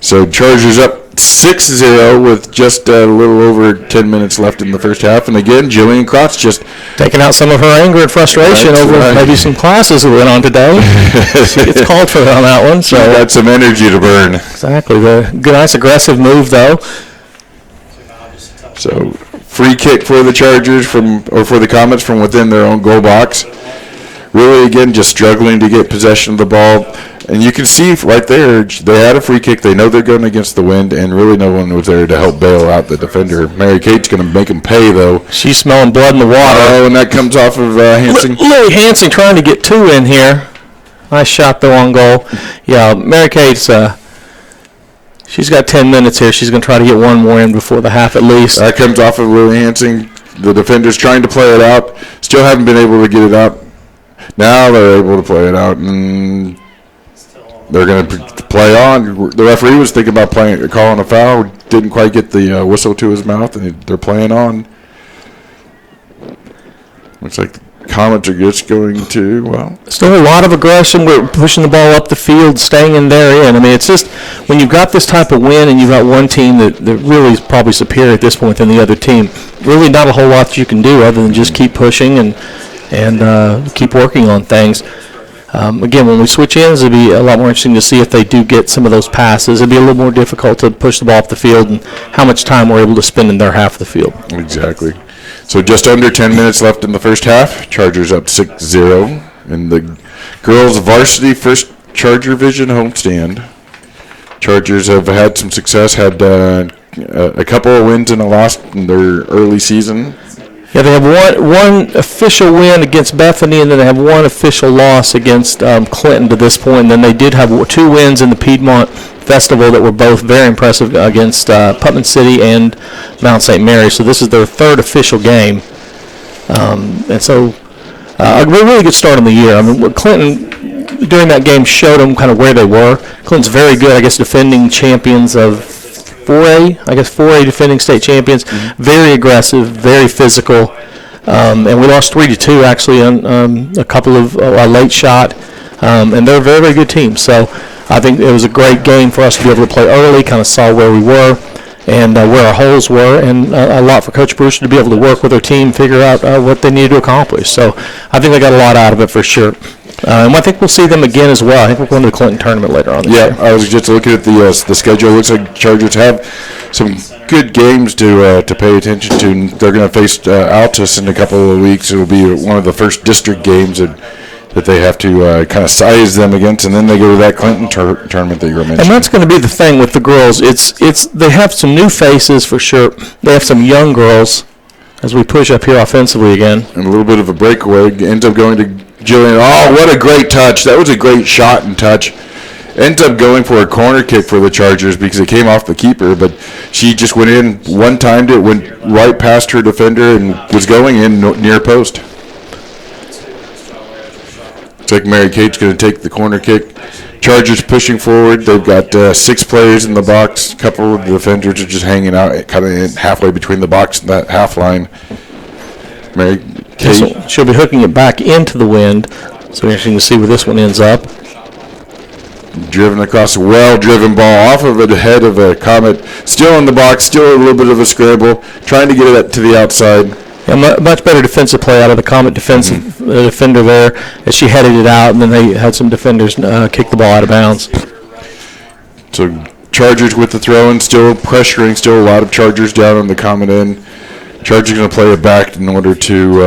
So Chargers up 6-0 with just a little over 10 minutes left in the first half. And again, Jillian Krotz just taking out some of her anger and frustration over maybe some classes that went on today. She gets called for on that one. So she's got some energy to burn. Exactly. Nice aggressive move, though. So free kick for the Chargers for the Comets from within their own goal box. Really, again, just struggling to get possession of the ball. And you can see right there, they had a free kick. They know they're going against the wind, and really no one was there to help bail out the defender. Mary Kate's going to make them pay, though. She's smelling blood in the water. Oh, and that comes off of Hansen. Lily Hansen trying to get two in here. Nice shot, though, on goal. Yeah, Mary Kate's she's got 10 minutes here. She's going to try to get one more in before the half at least. That comes off of Lily Hansen. The defender's trying to play it out. Still haven't been able to get it out. Now they're able to play it out, and they're going to play on. The referee was thinking about calling a foul. Didn't quite get the whistle to his mouth, and they're playing on. Looks like the Comets are just going to, still a lot of aggression. We're pushing the ball up the field, staying in their end. I mean, it's just when you've got this type of win and you've got one team that really is probably superior at this point than the other team, really not a whole lot that you can do other than just keep pushing and keep working on things. Again, when we switch ends, it'll be a lot more interesting to see if they do get some of those passes. It'll be a little more difficult to push the ball off the field and how much time we're able to spend in their half of the field. Exactly. So just under 10 minutes left in the first half. Chargers up 6-0 in the girls' varsity first ChargerVision homestand. Chargers have had some success, had a couple of wins and a loss in their early season. Yeah, they have one official win against Bethany, and then they have one official loss against Clinton to this point. And then they did have two wins in the Piedmont Festival that were both very impressive against Putnam City and Mount St. Mary. So this is their third official game. And so a really good start in the year. I mean, Clinton, during that game, showed them kind of where they were. Clinton's very good, I guess, defending champions of 4A defending state champions. Mm-hmm. Very aggressive, very physical. And we lost 3-2 actually on a couple of a late shot. And they're a very, very good team. So I think it was a great game for us to be able to play early, kind of saw where we were and where our holes were, and a lot for Coach Brewster to be able to work with their team, figure out what they needed to accomplish. So I think they got a lot out of it for sure. And I think we'll see them again as well. I think we're going to the Clinton tournament later on this year. I was just looking at the schedule. It looks like Chargers have some good games to pay attention to. And they're going to face Altus in a couple of weeks. It will be one of the first district games that they have to kind of size them against, and then they go to that Clinton tournament that you were mentioning. And that's going to be the thing with the girls. It's they have some new faces for sure. They have some young girls as we push up here offensively again. And a little bit of a breakaway. Ends up going to Jillian. Oh, what a great touch. That was a great shot and touch. Ends up going for a corner kick for the Chargers because it came off the keeper, but she just went in, one-timed it, went right past her defender, and was going in near post. Looks like Mary Kate's going to take the corner kick. Chargers pushing forward. They've got 6 players in the box. A couple of the defenders are just hanging out kind of halfway between the box and that half line. Mary Kate. So she'll be hooking it back into the wind. So we're interesting to see where this one ends up. Driven across a well-driven ball off of the head of a Comet. Still in the box, still a little bit of a scramble, trying to get it to the outside. Yeah, much better defensive play out of the Comet defender there as she headed it out, and then they had some defenders kick the ball out of bounds. So Chargers with the throw-in, still pressuring, still a lot of Chargers down on the Comet end. Chargers going to play it back in order to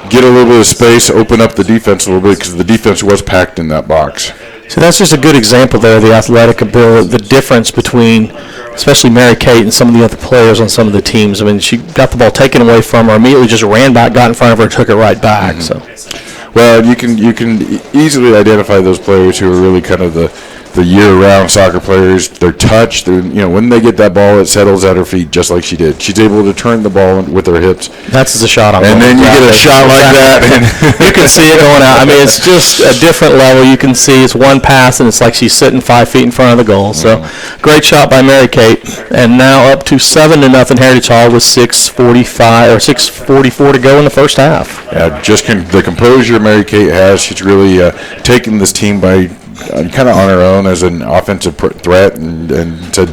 get a little bit of space, open up the defense a little bit because the defense was packed in that box. So that's just a good example there of the athletic ability, the difference between especially Mary Kate and some of the other players on some of the teams. I mean, she got the ball taken away from her, immediately just ran back, got in front of her, and took it right back. So, well, you can easily identify those players who are really kind of the year-round soccer players. Their touch, when they get that ball, it settles at her feet just like she did. She's able to turn the ball with her hips. That's the shot I'm and then you get a shot like that. And you can see it going out. I mean, it's just a different level. You can see it's one pass, and it's like she's sitting 5 feet in front of the goal. So, great shot by Mary Kate. And now up to 7-0 Heritage Hall with 6:44 to go in the first half. Yeah, just the composure Mary Kate has. She's really taken this team by kind of on her own as an offensive threat and said,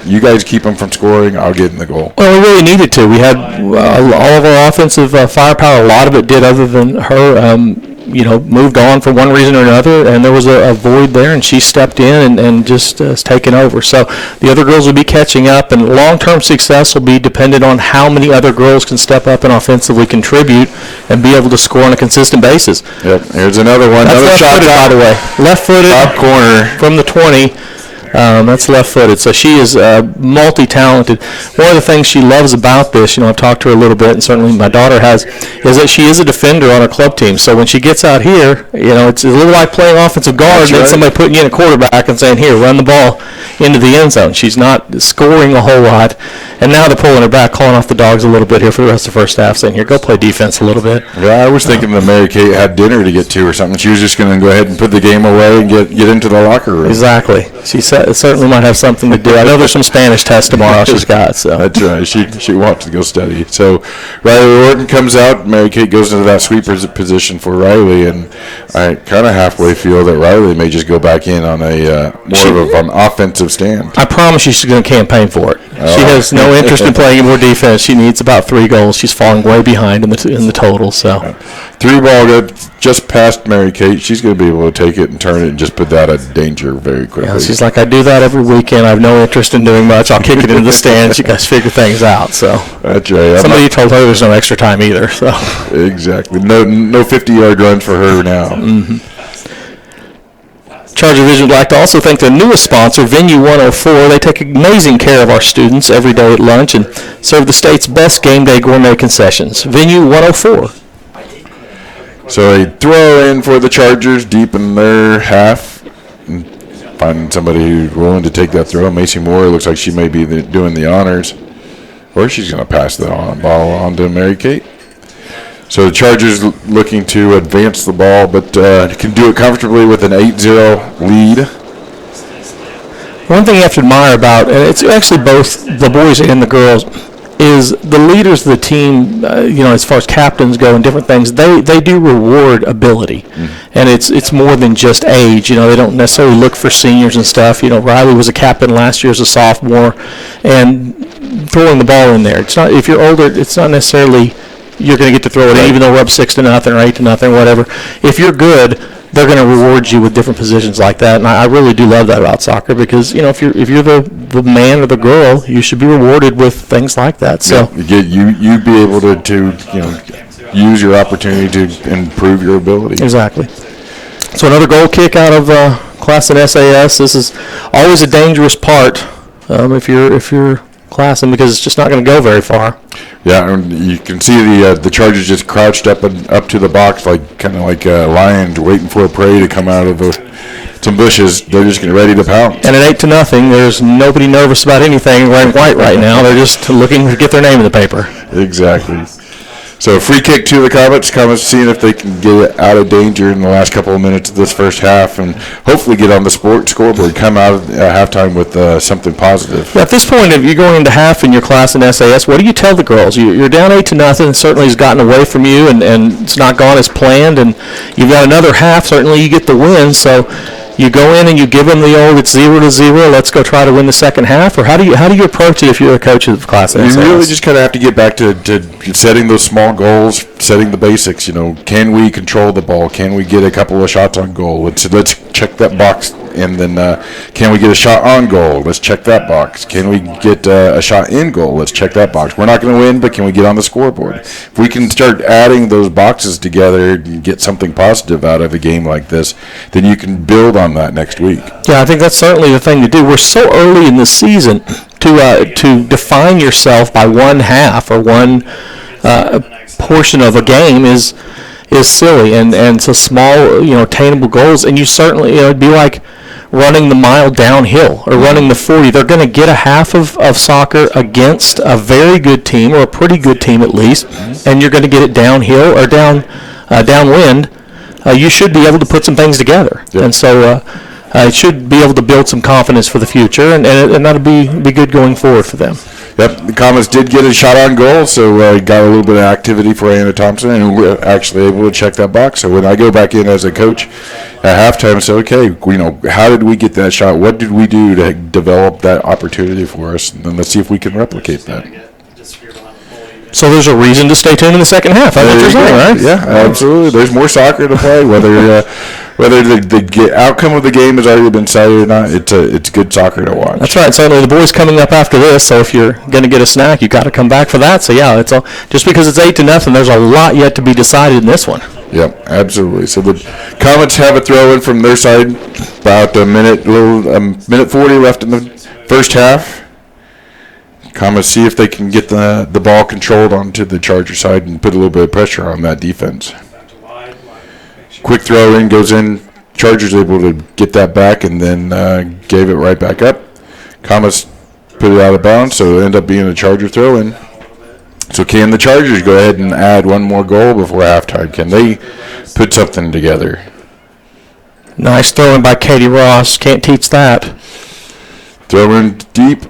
you guys keep them from scoring, I'll get in the goal. Well, we really needed to. We had all of our offensive firepower, a lot of it did other than her, moved on for one reason or another, and there was a void there, and she stepped in and just has taken over. So the other girls will be catching up, and long-term success will be dependent on how many other girls can step up and offensively contribute and be able to score on a consistent basis. Yep, here's another one. That's another shot, by the way. Left-footed. Top corner. From the 20. That's left-footed, so she is multi-talented. One of the things she loves about this, I've talked to her a little bit, and certainly my daughter has, is that she is a defender on her club team. So when she gets out here, it's a little like playing offensive guard and somebody putting you in a quarterback and saying, here, run the ball into the end zone. She's not scoring a whole lot, and now they're pulling her back, calling off the dogs a little bit here for the rest of the first half, saying, here, go play defense a little bit. Yeah, I was thinking that Mary Kate had dinner to get to or something. She was just going to go ahead and put the game away and get into the locker room. Exactly. She certainly might have something to do. I know there's some Spanish tests tomorrow she's got. So that's right. She wants to go study. So Riley Orton comes out. Mary Kate goes into that sweeper position for Riley, and I kind of halfway feel that Riley may just go back in on a more of an offensive stand. I promise she's going to campaign for it. She has no interest in playing more defense. She needs about 3 goals. She's falling way behind in the total. So 3 ball good just past Mary Kate. She's going to be able to take it and turn it and just put that out of danger very quickly. Yeah, she's like, I do that every weekend. I have no interest in doing much. I'll kick it into the stands. You guys figure things out. So that's right. Somebody told her there's no extra time either. So exactly. No 50-yard runs for her now. Mm-hmm. ChargerVision would like to also thank their newest sponsor, Venue 104. They take amazing care of our students every day at lunch and serve the state's best game day gourmet concessions. Venue 104. So a throw in for the Chargers deep in their half. Finding somebody who's willing to take that throw. Macy Moore looks like she may be doing the honors. Or she's going to pass the ball on to Mary Kate. So the Chargers looking to advance the ball, but can do it comfortably with an 8-0 lead. One thing you have to admire about, and it's actually both the boys and the girls, is the leaders of the team, as far as captains go and different things, they do reward ability. Mm-hmm. And it's more than just age. They don't necessarily look for seniors and stuff. Riley was a captain last year as a sophomore, and throwing the ball in there. It's not, if you're older, it's not necessarily you're going to get to throw it in, even though we're up 6-0 or 8-0, whatever. If you're good, they're going to reward you with different positions like that, and I really do love that about soccer because if you're the man or the girl, you should be rewarded with things like that. So you'd be able to use your opportunity to improve your ability. Exactly. So another goal kick out of Classen SAS. This is always a dangerous part if you're Classen because it's just not going to go very far. Yeah, and you can see the Chargers just crouched up to the box kind of like lions waiting for a prey to come out of some bushes. They're just getting ready to pounce. And at 8-0, there's nobody nervous about anything wearing white right now. They're just looking to get their name in the paper. Exactly. So a free kick to the Comets. Comets seeing if they can get it out of danger in the last couple of minutes of this first half and hopefully get on the scoreboard, come out at halftime with something positive. At this point, if you're going into half in your class in SAS, what do you tell the girls? You're down 8-0, and certainly has gotten away from you, and it's not gone as planned, and you've got another half. Certainly you get the win, so you go in and you give them the old, it's 0-0, let's go try to win the second half, or how do you approach it if you're a coach of Class SAS? You really just kind of have to get back to setting those small goals, setting the basics. Can we control the ball? Can we get a couple of shots on goal? Let's check that box, and then can we get a shot on goal? Let's check that box. Can we get a shot in goal? Let's check that box. We're not going to win, but can we get on the scoreboard? If we can start adding those boxes together and get something positive out of a game like this, then you can build on that next week. Yeah, I think that's certainly the thing to do. We're so early in the season to define yourself by one half or one portion of a game is silly, and so small, attainable goals, and you certainly, it'd be like running the mile downhill or running the 40. They're going to get a half of soccer against a very good team or a pretty good team at least, and you're going to get it downhill or downwind. You should be able to put some things together, and so it should be able to build some confidence for the future, and that'll be good going forward for them. Yep, the Comets did get a shot on goal, so got a little bit of activity for Anna Thompson, and we're actually able to check that box. So when I go back in as a coach at halftime and say, okay, how did we get that shot? What did we do to develop that opportunity for us? And then let's see if we can replicate that. So there's a reason to stay tuned in the second half. That's what you're saying, right? Yeah, absolutely. There's more soccer to play, whether the outcome of the game has already been decided or not. It's good soccer to watch. That's right. Certainly the boys coming up after this, so if you're going to get a snack, you got to come back for that. So yeah, it's all just because it's 8-0. There's a lot yet to be decided in this one. Yep, absolutely. So the Comets have a throw in from their side. About a minute 40 left in the first half. Comets see if they can get the ball controlled onto the Charger side and put a little bit of pressure on that defense. Quick throw in, goes in. Chargers able to get that back and then gave it right back up. Comets put it out of bounds, so it ended up being a Charger throw in. So can the Chargers go ahead and add one more goal before halftime? Can they put something together? Nice throw in by Katie Ross. Can't teach that. Throw in deep.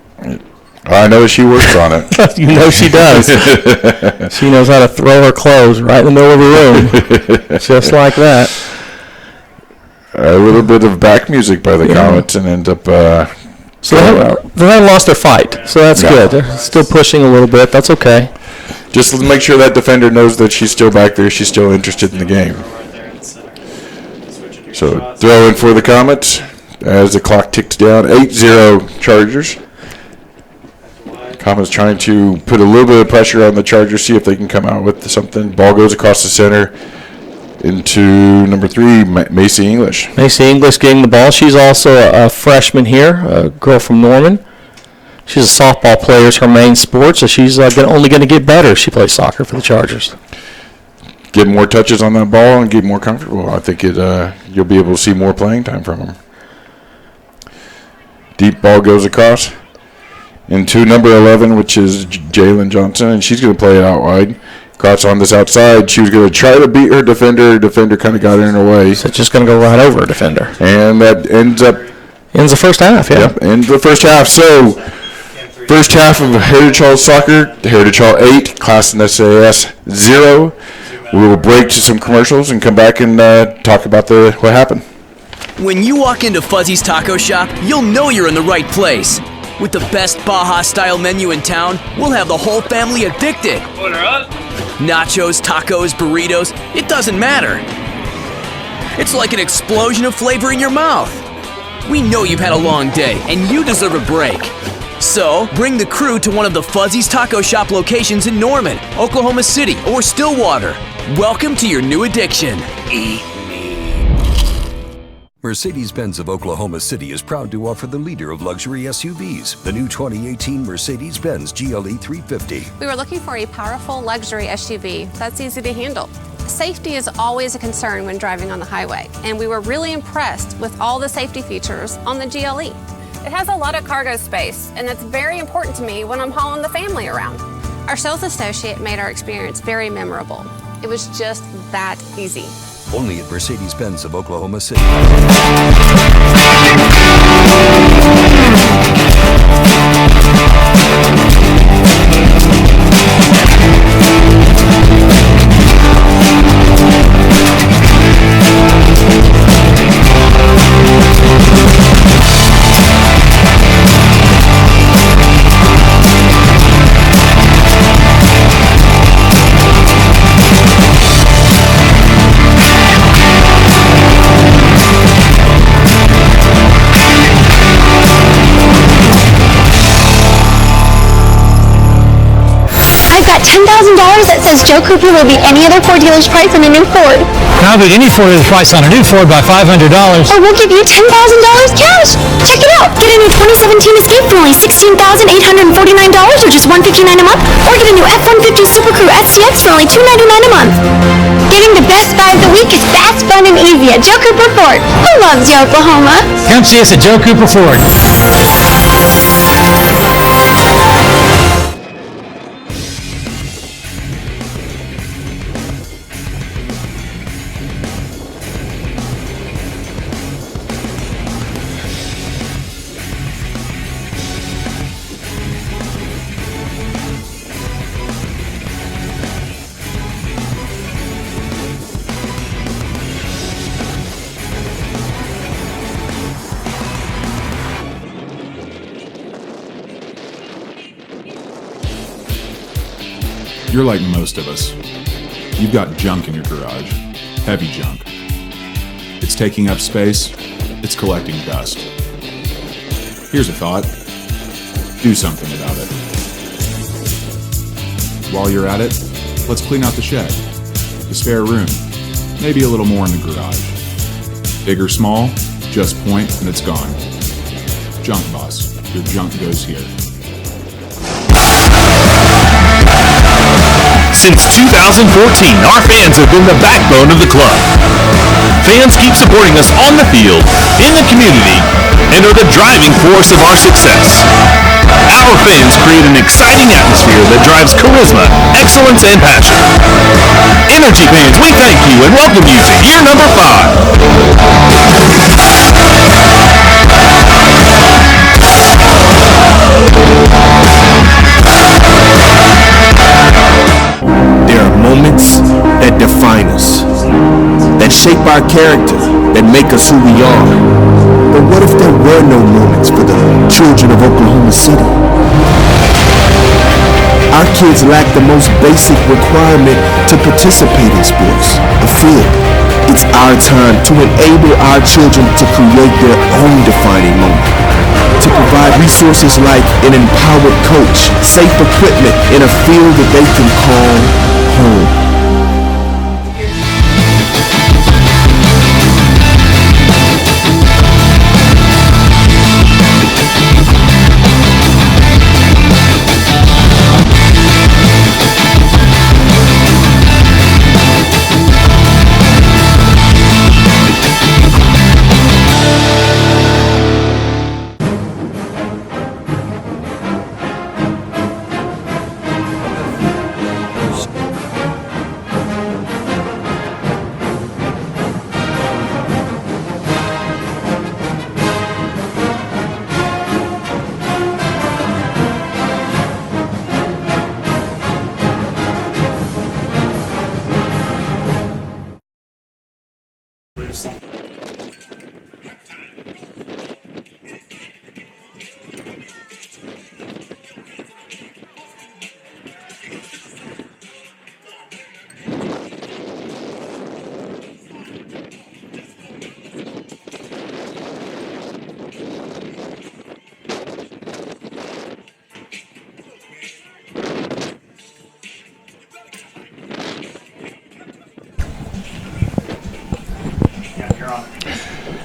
I know she works on it. You know she does. She knows how to throw her clothes right in the middle of the room, just like that. A little bit of back music by the Comets and end up so they haven't lost their fight, so that's good. They're still pushing a little bit. That's okay. Just to make sure that defender knows that she's still back there. She's still interested in the game. So throw in for the Comets as the clock ticks down. 8-0 Chargers. Comets trying to put a little bit of pressure on the Chargers, see if they can come out with something. Ball goes across the center into number 3, Macy English. Macy English getting the ball. She's also a freshman here, a girl from Norman. She's a softball player. It's her main sport, so she's only going to get better if she plays soccer for the Chargers. Get more touches on that ball and get more comfortable. I think you'll be able to see more playing time from them. Deep ball goes across into number 11, which is Jalen Johnson, and she's going to play it out wide. Cross on this outside. She was going to try to beat her defender. Her defender kind of got in her way. So it's just going to go right over a defender. And that ends the first half, yeah. Yep, ends the first half. So, first half of Heritage Hall Soccer, Heritage Hall 8, Classen SAS 0. We will break to some commercials and come back and talk about what happened. When you walk into Fuzzy's Taco Shop, you'll know you're in the right place. With the best Baja-style menu in town, we'll have the whole family addicted. Order up. Nachos, tacos, burritos, it doesn't matter. It's like an explosion of flavor in your mouth. We know you've had a long day, and you deserve a break. So, bring the crew to one of the Fuzzy's Taco Shop locations in Norman, Oklahoma City, or Stillwater. Welcome to your new addiction. Eat me. Mercedes-Benz of Oklahoma City is proud to offer the leader of luxury SUVs, the new 2018 Mercedes-Benz GLE 350. We were looking for a powerful luxury SUV that's easy to handle. Safety is always a concern when driving on the highway, and we were really impressed with all the safety features on the GLE. It has a lot of cargo space, and that's very important to me when I'm hauling the family around. Our sales associate made our experience very memorable. It was just that easy. Only at Mercedes-Benz of Oklahoma City. I've got $10,000 that says Joe Cooper will beat any other Ford dealer's price on a new Ford. Now beat any Ford dealer's price on a new Ford by $500. Or we'll give you $10,000 cash. Check it out. Get a new 2017 Escape for only $16,849 or just $159 a month. Or get a new F-150 Super Crew STX for only $299 a month. Getting the best buy of the week is fast, fun, and easy at Joe Cooper Ford. Who loves you, Oklahoma? Come see us at Joe Cooper Ford. You're like most of us. You've got junk in your garage. Heavy junk. It's taking up space. It's collecting dust. Here's a thought. Do something about it. While you're at it, let's clean out the shed. The spare room. Maybe a little more in the garage. Big or small, just point and it's gone. Junk Boss. Your junk goes here. Since 2014, our fans have been the backbone of the club. Fans keep supporting us on the field, in the community, and are the driving force of our success. Our fans create an exciting atmosphere that drives charisma, excellence, and passion. Energy fans, we thank you and welcome you to year number 5. There are moments that define us, that shape our character, that make us who we are. But what if there were no moments for the children of Oklahoma City? Our kids lack the most basic requirement to participate in sports, a field. It's our time to enable our children to create their own defining moment. To provide resources like an empowered coach, safe equipment, in a field that they can call home.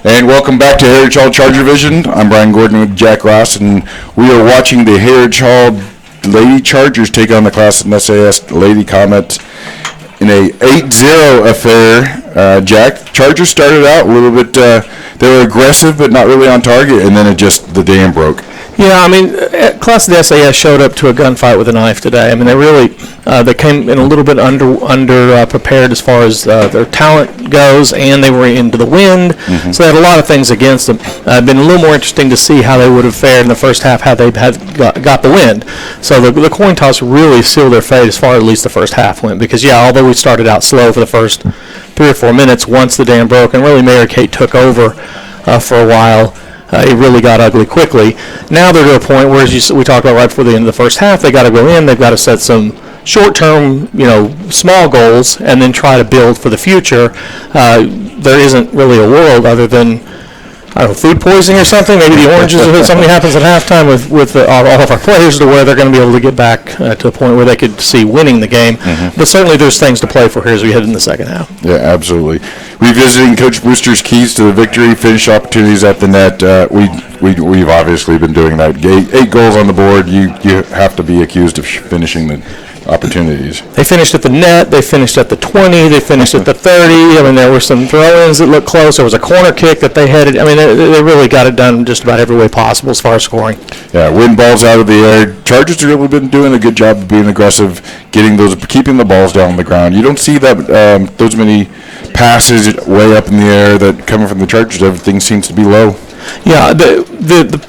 And welcome back to Heritage Hall ChargerVision. I'm Brian Gordon with Jack Ross, and we are watching the Heritage Hall Lady Chargers take on the Classen SAS Lady Comet in a 8-0 affair. Jack, Chargers started out a little bit, they were aggressive but not really on target, and then the dam broke. Yeah, I mean, Classen SAS showed up to a gunfight with a knife today. I mean, they came in a little bit under prepared as far as their talent goes, and they were into the wind, so they had a lot of things against them. Been a little more interesting to see how they would have fared in the first half had they got the wind. So the coin toss really sealed their fate as far as at least the first half went, because, yeah, although we started out slow for the first 3 or 4 minutes, once the dam broke and really Mary Kate took over for a while, it really got ugly quickly. Now they're to a point where, as we talked about right before the end of the first half, they got to go in, they've got to set some short-term, small goals, and then try to build for the future. There isn't really a world other than, I don't know, food poisoning or something. Maybe the oranges, if something happens at halftime with all of our players, to where they're going to be able to get back to a point where they could see winning the game. But certainly there's things to play for here as we head in the second half. Yeah, absolutely. Revisiting Coach Brewster's keys to the victory, finish opportunities at the net. We've obviously been doing that. 8 goals on the board. You have to be accused of finishing the opportunities. They finished at the net, they finished at the 20, they finished at the 30. I mean, there were some throw-ins that looked close. There was a corner kick that they headed. I mean, they really got it done just about every way possible as far as scoring. Yeah, win balls out of the air. Chargers have really been doing a good job of being aggressive, keeping the balls down on the ground. You don't see that those many passes way up in the air that coming from the Chargers. Everything seems to be low. Yeah,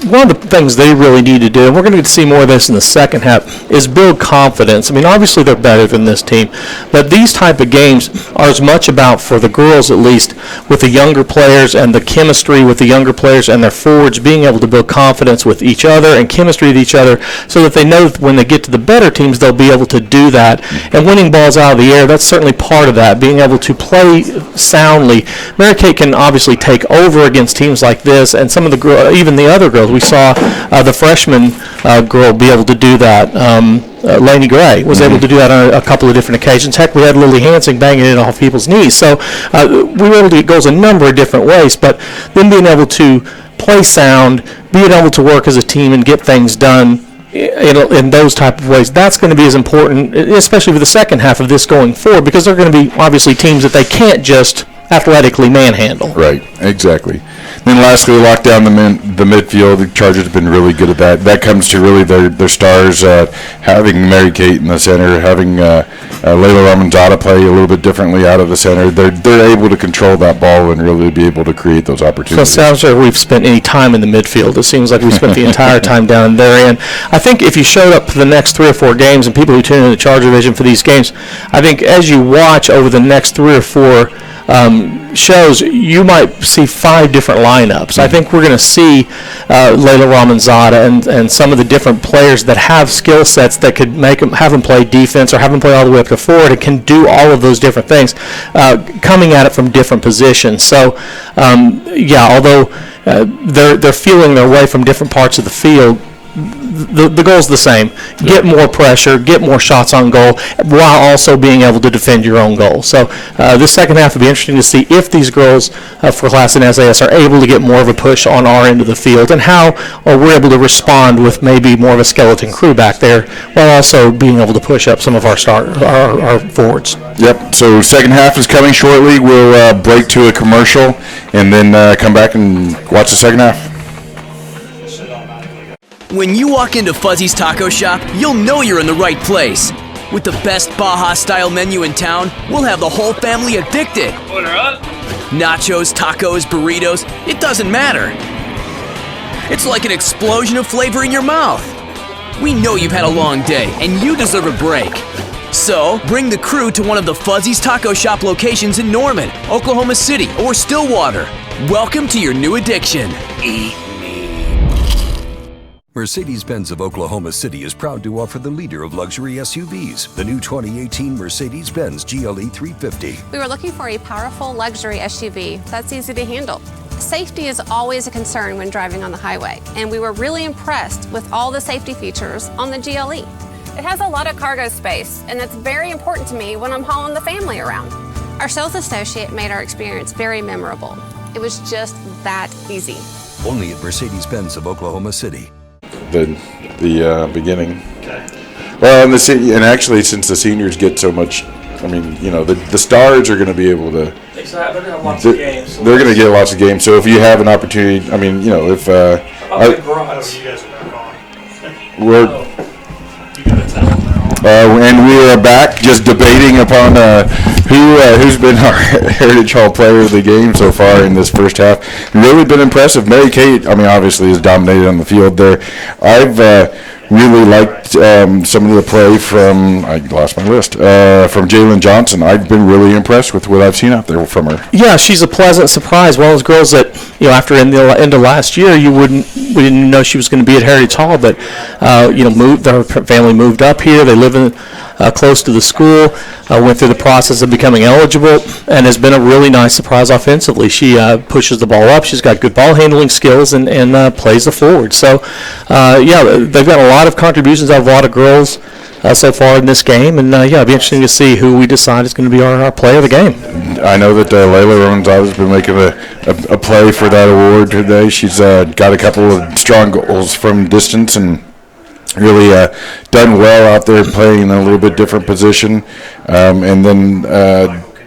one of the things they really need to do, and we're going to get to see more of this in the second half, is build confidence. I mean, obviously they're better than this team, but these type of games are as much about, for the girls at least, with the younger players and the chemistry with the younger players and their forwards being able to build confidence with each other and chemistry with each other, so that they know that when they get to the better teams, they'll be able to do that. And winning balls out of the air, that's certainly part of that, being able to play soundly. Mary Kate can obviously take over against teams like this, and some of the even the other girls, we saw the freshman girl be able to do that. Lainey Gray was able to do that on a couple of different occasions. Heck, we had Lily Hansing banging it off people's knees. So we were able to get goals a number of different ways, but then being able to play sound, being able to work as a team and get things done in those type of ways, that's going to be as important, especially for the second half of this going forward, because they're going to be obviously teams that they can't just athletically manhandle. Right, exactly. Then lastly, lock down the midfield. The Chargers have been really good at that. That comes to really their stars, having Mary Kate in the center, having Layla Ramanzada play a little bit differently out of the center. They're able to control that ball and really be able to create those opportunities. So it sounds like we've spent any time in the midfield. It seems like we spent the entire time down there. And I think if you showed up for the next 3 or 4 games, and people who tune in to ChargerVision for these games, I think as you watch over the next 3 or 4 shows, you might see 5 different lineups. I think we're going to see Layla Ramanzada and some of the different players that have skill sets that could have them play defense or have them play all the way up to forward and can do all of those different things, coming at it from different positions. So, although they're feeling their way from different parts of the field, the goal's the same. Get more pressure, get more shots on goal, while also being able to defend your own goal. So this second half will be interesting to see if these girls for Classen SAS are able to get more of a push on our end of the field, and how we're able to respond with maybe more of a skeleton crew back there, while also being able to push up some of our forwards. Yep. So second half is coming shortly. We'll break to a commercial and then come back and watch the second half. When you walk into Fuzzy's Taco Shop, you'll know you're in the right place. With the best Baja-style menu in town, we'll have the whole family addicted. Order up. Nachos, tacos, burritos, it doesn't matter. It's like an explosion of flavor in your mouth. We know you've had a long day, and you deserve a break. So, bring the crew to one of the Fuzzy's Taco Shop locations in Norman, Oklahoma City, or Stillwater. Welcome to your new addiction. Eat. Mercedes-Benz of Oklahoma City is proud to offer the leader of luxury SUVs, the new 2018 Mercedes-Benz GLE 350. We were looking for a powerful luxury SUV that's easy to handle. Safety is always a concern when driving on the highway, and we were really impressed with all the safety features on the GLE. It has a lot of cargo space, and that's very important to me when I'm hauling the family around. Our sales associate made our experience very memorable. It was just that easy. Only at Mercedes-Benz of Oklahoma City. The beginning. Well, and actually, since the seniors get so much, I mean, the stars are going to be able to. Exactly. They're going to have lots of games. They're going to get lots of games. So if you have an opportunity, I mean, if the garage. And we are back just debating upon who's been our Heritage Hall player of the game so far in this first half. Really been impressive. Mary Kate, I mean, obviously has dominated on the field there. I've really liked some of the play from, I lost my list, from Jalen Johnson. I've been really impressed with what I've seen out there from her. Yeah, she's a pleasant surprise. One of those girls that, after in the end of last year, we didn't know she was going to be at Heritage Hall, but, her family moved up here. They live in close to the school, went through the process of becoming eligible, and has been a really nice surprise offensively. She pushes the ball up. She's got good ball handling skills and plays the forward. So, they've got a lot of contributions out of a lot of girls so far in this game, and it'll be interesting to see who we decide is going to be our player of the game. I know that Layla Ronzalez has been making a play for that award today. She's got a couple of strong goals from distance and really done well out there playing in a little bit different position. And then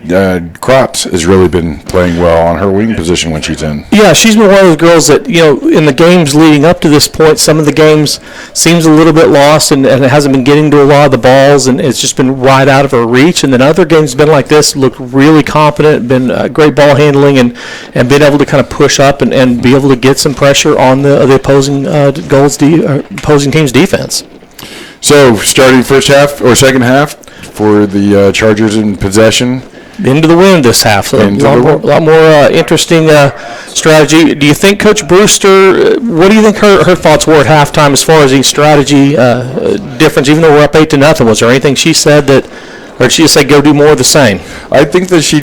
Kratz has really been playing well on her wing position when she's in. Yeah, she's been one of those girls that, in the games leading up to this point, some of the games seems a little bit lost and it hasn't been getting to a lot of the balls, and it's just been right out of her reach. And then other games been like this, looked really confident, been great ball handling, and been able to kind of push up and be able to get some pressure on the opposing opposing team's defense. So, starting first half or second half for the Chargers in possession. Into the wind this half, so a lot more interesting strategy. Do you think Coach Brewster, what do you think her thoughts were at halftime as far as the strategy difference, even though we're up 8-0? Was there anything she said or did she just say go do more of the same? I think that she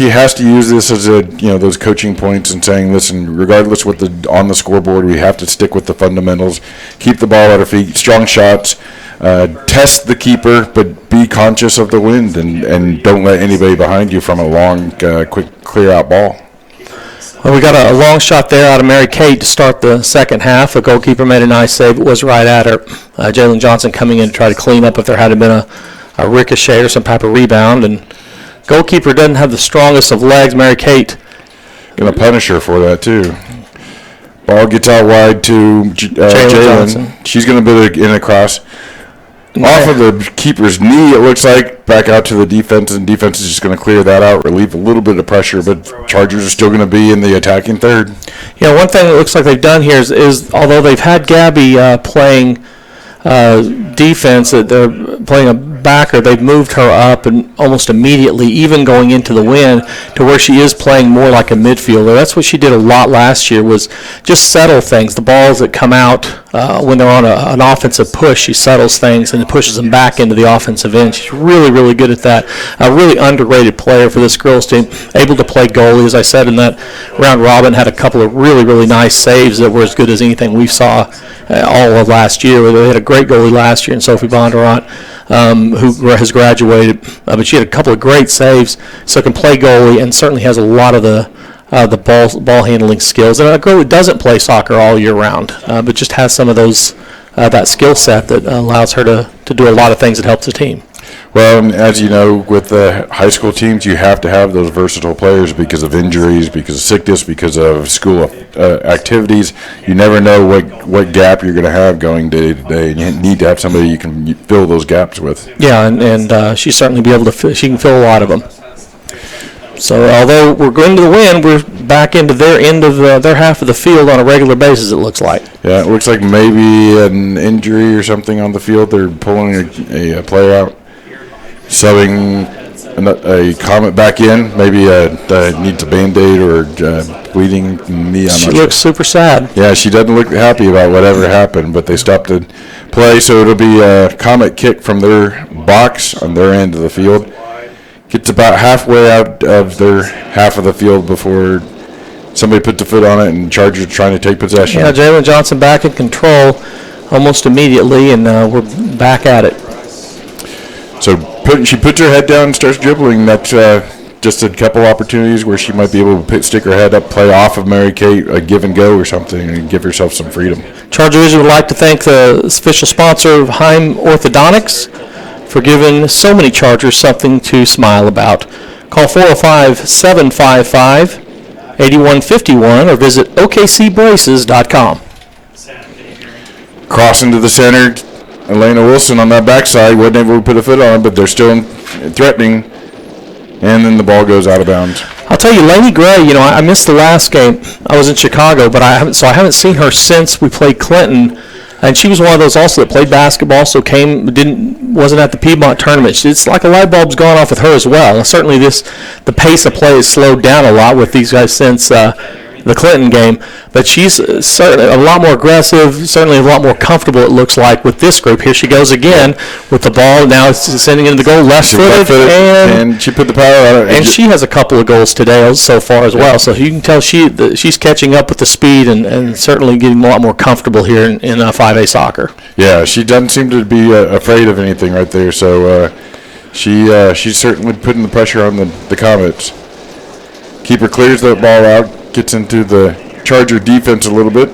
has to use this as those coaching points and saying, listen, regardless what on the scoreboard, we have to stick with the fundamentals, keep the ball at our feet, strong shots, test the keeper, but be conscious of the wind and don't let anybody behind you from a long, quick clear-out ball. Well, we got a long shot there out of Mary Kate to start the second half. The goalkeeper made a nice save. It was right at her. Jalen Johnson coming in to try to clean up if there had been a ricochet or some type of rebound. And goalkeeper doesn't have the strongest of legs. Mary Kate going to punish her for that, too. Ball gets out wide to Jalen. She's going to put it in across. Off of the keeper's knee, it looks like, back out to the defense, and defense is just going to clear that out, relieve a little bit of pressure, but Chargers are still going to be in the attacking third. Yeah, one thing that looks like they've done here is although they've had Gabby playing defense, that they're playing a backer, they've moved her up and almost immediately, even going into the win, to where she is playing more like a midfielder. That's what she did a lot last year, was just settle things. The balls that come out when they're on an offensive push, she settles things and pushes them back into the offensive end. She's really, really good at that. A really underrated player for this girls team, able to play goalie. As I said, in that round robin, had a couple of really, really nice saves that were as good as anything we saw all of last year. They had a great goalie last year in Sophie Bondurant, who has graduated, but she had a couple of great saves, so can play goalie and certainly has a lot of the ball handling skills. And a girl who doesn't play soccer all year round, but just has some of those that skill set that allows her to do a lot of things that helps the team. Well, as you know, with the high school teams, you have to have those versatile players because of injuries, because of sickness, because of school activities. You never know what gap you're going to have going day to day, and you need to have somebody you can fill those gaps with. Yeah, and she certainly be able to. She can fill a lot of them. So although we're going to the win, we're back into their end of their half of the field on a regular basis, it looks like. Yeah, it looks like maybe an injury or something on the field. They're pulling a player out, subbing a Comet back in. Maybe needs a Band-Aid or bleeding knee. She looks super sad. Yeah, she doesn't look happy about whatever happened, but they stopped the play, so it'll be a Comet kick from their box on their end of the field. Gets about halfway out of their half of the field before somebody puts a foot on it, and Chargers trying to take possession. Yeah, Jalen Johnson back in control almost immediately, and we're back at it. So she puts her head down and starts dribbling. That's just a couple opportunities where she might be able to stick her head up, play off of Mary Kate, a give and go or something, and give herself some freedom. ChargerVision would like to thank the official sponsor of Heim Orthodontics for giving so many Chargers something to smile about. Call 405-755-8151 or visit okcbraces.com. cross into the center. Elena Wilson on that backside wasn't able to put a foot on, but they're still threatening. And then the ball goes out of bounds. I'll tell you, Lainey Gray, I missed the last game. I was in Chicago, but I haven't seen her since we played Clinton. And she was one of those also that played basketball, so wasn't at the Piedmont tournament. It's like a light bulb's gone off with her as well. And certainly the pace of play has slowed down a lot with these guys since the Clinton game. But she's certainly a lot more aggressive, certainly a lot more comfortable, it looks like, with this group. Here she goes again with the ball. Now it's sending into the goal, left-footed. And she put the power on it. And she has a couple of goals today so far as well. So you can tell she's catching up with the speed and certainly getting a lot more comfortable here in 5A soccer. Yeah, she doesn't seem to be afraid of anything right there. So she's certainly putting the pressure on the Comets. Keeper clears that ball out. Gets into the Charger defense a little bit.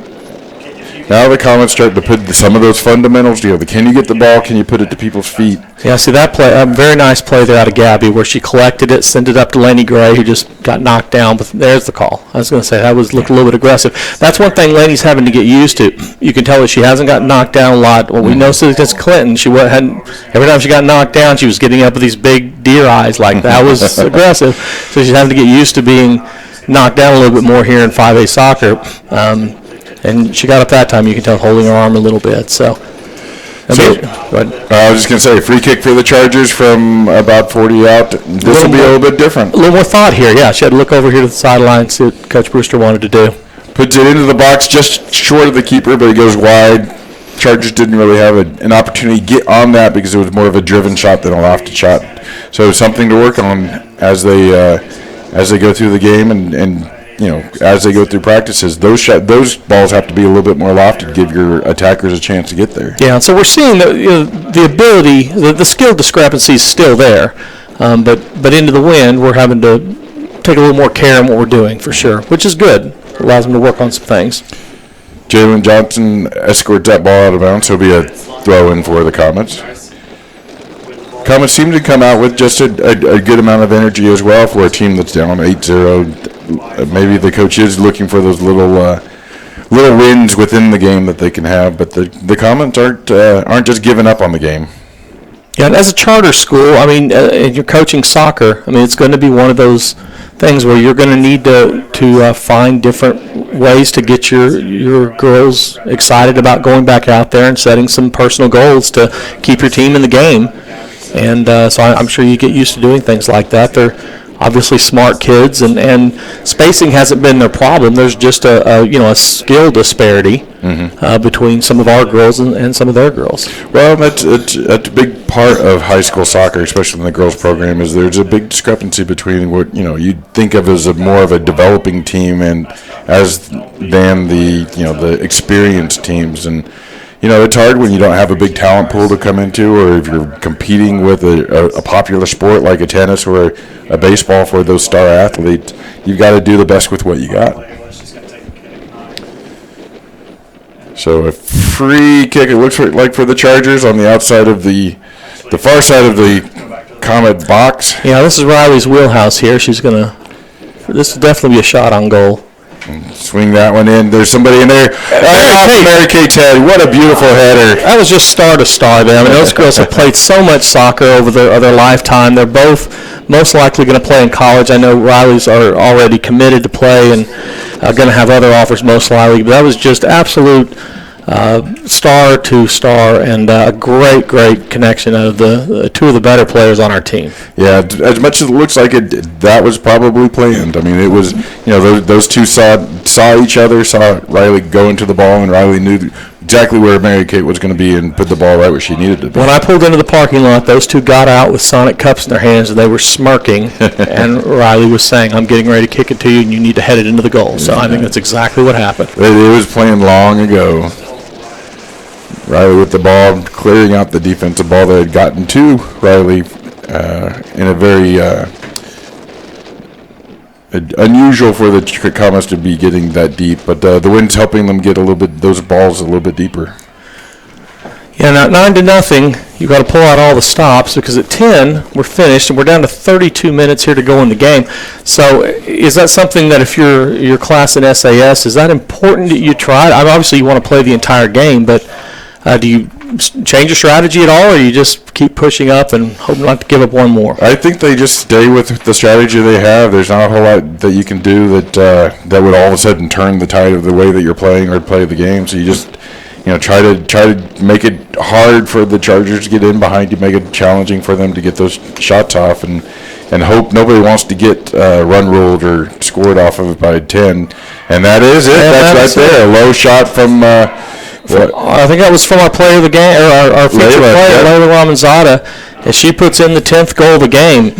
Now the Comets start to put some of those fundamentals together. Can you get the ball? Can you put it to people's feet? Yeah, see that play, a very nice play there out of Gabby where she collected it, sent it up to Lainey Gray, who just got knocked down. But there's the call. I was going to say that looked a little bit aggressive. That's one thing Lainey's having to get used to. You can tell that she hasn't gotten knocked down a lot. Well, we know against Clinton, every time she got knocked down, she was getting up with these big deer eyes like that was aggressive. So she's having to get used to being knocked down a little bit more here in 5A soccer. And she got up that time, you can tell, holding her arm a little bit. So I was just going to say, free kick for the Chargers from about 40 out. This will be a little bit different. A little more thought here, yeah. She had to look over here to the sideline, see what Coach Brewster wanted to do. Puts it into the box just short of the keeper, but it goes wide. Chargers didn't really have an opportunity to get on that because it was more of a driven shot than a lofted shot. So something to work on as they go through the game and as they go through practices. Those balls have to be a little bit more lofted to give your attackers a chance to get there. Yeah, so we're seeing the ability, the skill discrepancy is still there, but into the wind we're having to take a little more care in what we're doing for sure, which is good. It allows them to work on some things. Jalen Johnson escorts that ball out of bounds, so it'll be a throw-in for the Comets. Comets seem to come out with just a good amount of energy as well for a team that's down 8-0. Maybe the coach is looking for those little wins within the game that they can have, but the Comets aren't just giving up on the game. Yeah, and as a charter school, and you're coaching soccer, it's going to be one of those things where you're going to need to find different ways to get your girls excited about going back out there and setting some personal goals to keep your team in the game. And so I'm sure you get used to doing things like that. They're obviously smart kids, and spacing hasn't been their problem. There's just a skill disparity between some of our girls and some of their girls. Well, that's a big part of high school soccer, especially in the girls program, is there's a big discrepancy between what you'd think of as more of a developing team than the experienced teams. And it's hard when you don't have a big talent pool to come into, or if you're competing with a popular sport like a tennis or a baseball for those star athletes. You've got to do the best with what you got. So a free kick, it looks like for the Chargers on the outside of the far side of the Comet box. Yeah, this is Riley's wheelhouse here. This will definitely be a shot on goal. Swing that one in. There's somebody in there. Mary Kate's head. What a beautiful header. That was just star to star there. Those girls have played so much soccer over their lifetime. They're both most likely going to play in college. I know Riley's are already committed to play and going to have other offers most likely. But that was just absolute star to star, and a great connection out of the two of the better players on our team. Yeah, as much as it looks like it, that was probably planned. It was, those two saw each other, saw Riley go into the ball, and Riley knew exactly where Mary Kate was going to be and put the ball right where she needed to be. When I pulled into the parking lot, those two got out with Sonic cups in their hands, and they were smirking, and Riley was saying, "I'm getting ready to kick it to you, and you need to head it into the goal." So I think that's exactly what happened. It was planned long ago. Riley with the ball, clearing out the defensive ball that had gotten to Riley in a very unusual for the Comets to be getting that deep, but the wind's helping them get those balls a little bit deeper. Yeah, now 9-0. You got to pull out all the stops because at 10 we're finished and we're down to 32 minutes here to go in the game. So is that something that if you're Classen SAS, is that important that you try? Obviously you want to play the entire game, but Do you change your strategy at all, or you just keep pushing up and hope not to give up one more? I think they just stay with the strategy they have. There's not a whole lot that you can do that would all of a sudden turn the tide of the way that you're playing or play the game. So you just try to make it hard for the Chargers to get in behind you, make it challenging for them to get those shots off, and hope nobody wants to get run ruled or scored off of it by 10. And that is it. That's right there. A low shot from. I think that was from our player of the game, or our featured player, Layla Ramanzada, as she puts in the 10th goal of the game.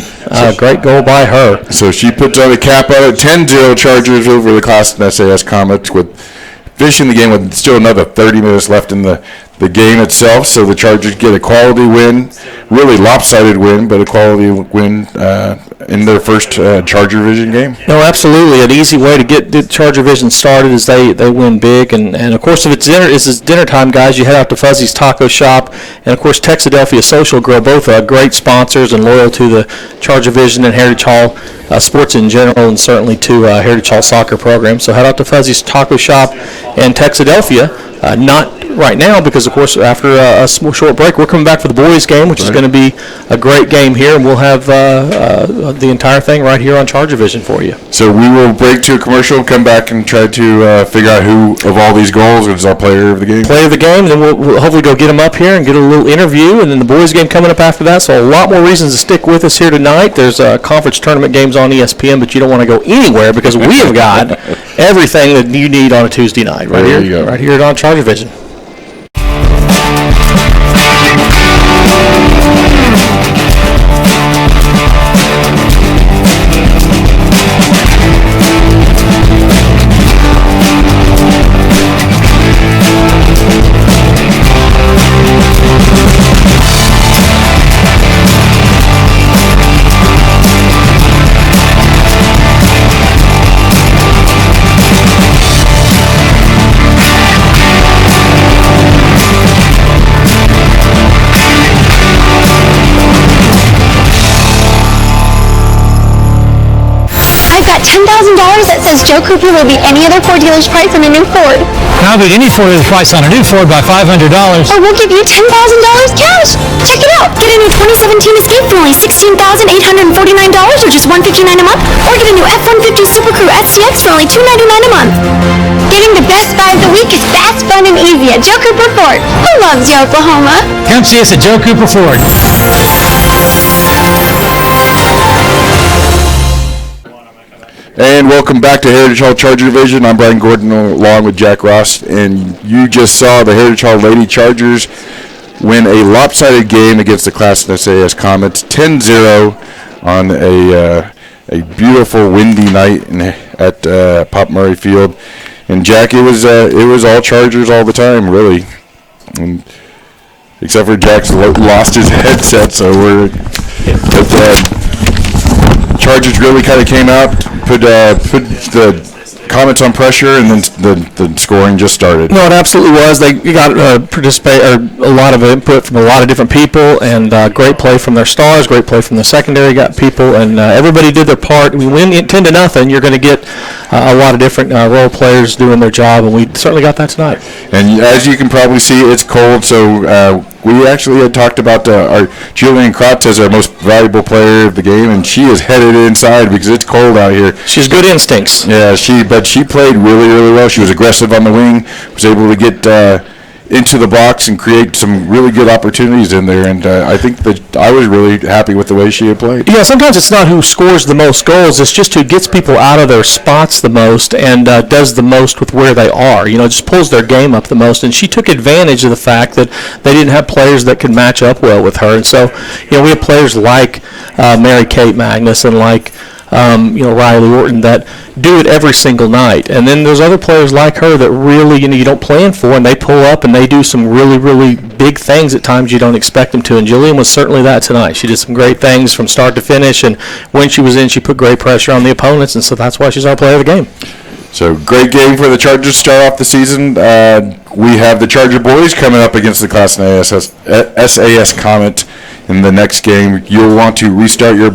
Great goal by her. So she puts on a cap on it. 10-0 Chargers over the Classen SAS Comets, with finishing the game with still another 30 minutes left in the game itself. So the Chargers get a quality win, really lopsided win, but a quality win in their first ChargerVision game. No, absolutely. An easy way to get the ChargerVision started is they win big. And of course, if it's dinner time, guys, you head out to Fuzzy's Taco Shop. And, of course, Texadelphia Social Grill, both great sponsors and loyal to the ChargerVision and Heritage Hall sports in general, and certainly to Heritage Hall soccer program. So head out to Fuzzy's Taco Shop in Texadelphia. Not right now because, of course, after a short break, we're coming back for the boys' game, which is going to be a great game here, and we'll have the entire thing right here on ChargerVision for you. So we will break to a commercial, come back, and try to figure out who of all these goals is our player of the game. Player of the game, and then we'll hopefully go get them up here and get a little interview, and then the boys' game coming up after that. So a lot more reasons to stick with us here tonight. There's conference tournament games on ESPN, but you don't want to go anywhere because we have got everything that you need on a Tuesday night right here on ChargerVision. $10,000 that says Joe Cooper will beat any other Ford dealer's price on a new Ford. And I'll beat any Ford dealer's price on a new Ford by $500. Or we'll give you $10,000 cash. Check it out. Get a new 2017 Escape for only $16,849 or just $159 a month. Or get a new F-150 Super Crew SCX for only $299 a month. Getting the best buy of the week is fast, fun, and easy at Joe Cooper Ford. Who loves you, Oklahoma? Come see us at Joe Cooper Ford. And welcome back to Heritage Hall ChargerVision. I'm Brian Gordon along with Jack Ross, and you just saw the Heritage Hall Lady Chargers win a lopsided game against the Classen SAS Comets, 10-0 on a beautiful windy night at Pop Murray Field. And Jack, it was all Chargers all the time, really, and except for Jack's lost his headset, so Chargers really kind of came out, put the Comets on pressure, and then the scoring just started. No, it absolutely was. They got a lot of input from a lot of different people, and great play from their stars, great play from the secondary people, and everybody did their part. We win 10-0. You're going to get a lot of different role players doing their job, and we certainly got that tonight. And as you can probably see, it's cold, so we actually had talked about our Julian Kratz as our most valuable player of the game, and she is headed inside because it's cold out here. She has good instincts. Yeah, but she played really, really well. She was aggressive on the wing, was able to get into the box and create some really good opportunities in there, and I think that I was really happy with the way she had played. Yeah, sometimes it's not who scores the most goals, it's just who gets people out of their spots the most and does the most with where they are. Just pulls their game up the most, and she took advantage of the fact that they didn't have players that could match up well with her, and so we have players like Mary Kate Magnus and like Riley Orton that do it every single night. And then there's other players like her that really, you don't plan for, and they pull up and they do some really, really big things at times you don't expect them to. And Jillian was certainly that tonight. She did some great things from start to finish, and when she was in, she put great pressure on the opponents, and so that's why she's our player of the game. So great game for the Chargers to start off the season. We have the Charger boys coming up against the Classen SAS Comet in the next game. You'll want to restart your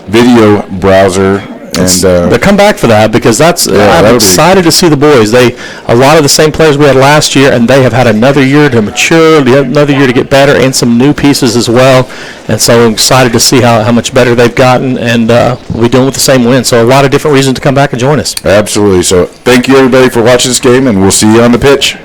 video browser But come back for that, because I'm excited to see the boys. A lot of the same players we had last year, and they have had another year to mature, another year to get better, and some new pieces as well. And so I'm excited to see how much better they've gotten, and we'll be doing with the same win. So a lot of different reasons to come back and join us. Absolutely. So thank you, everybody, for watching this game, and we'll see you on the pitch.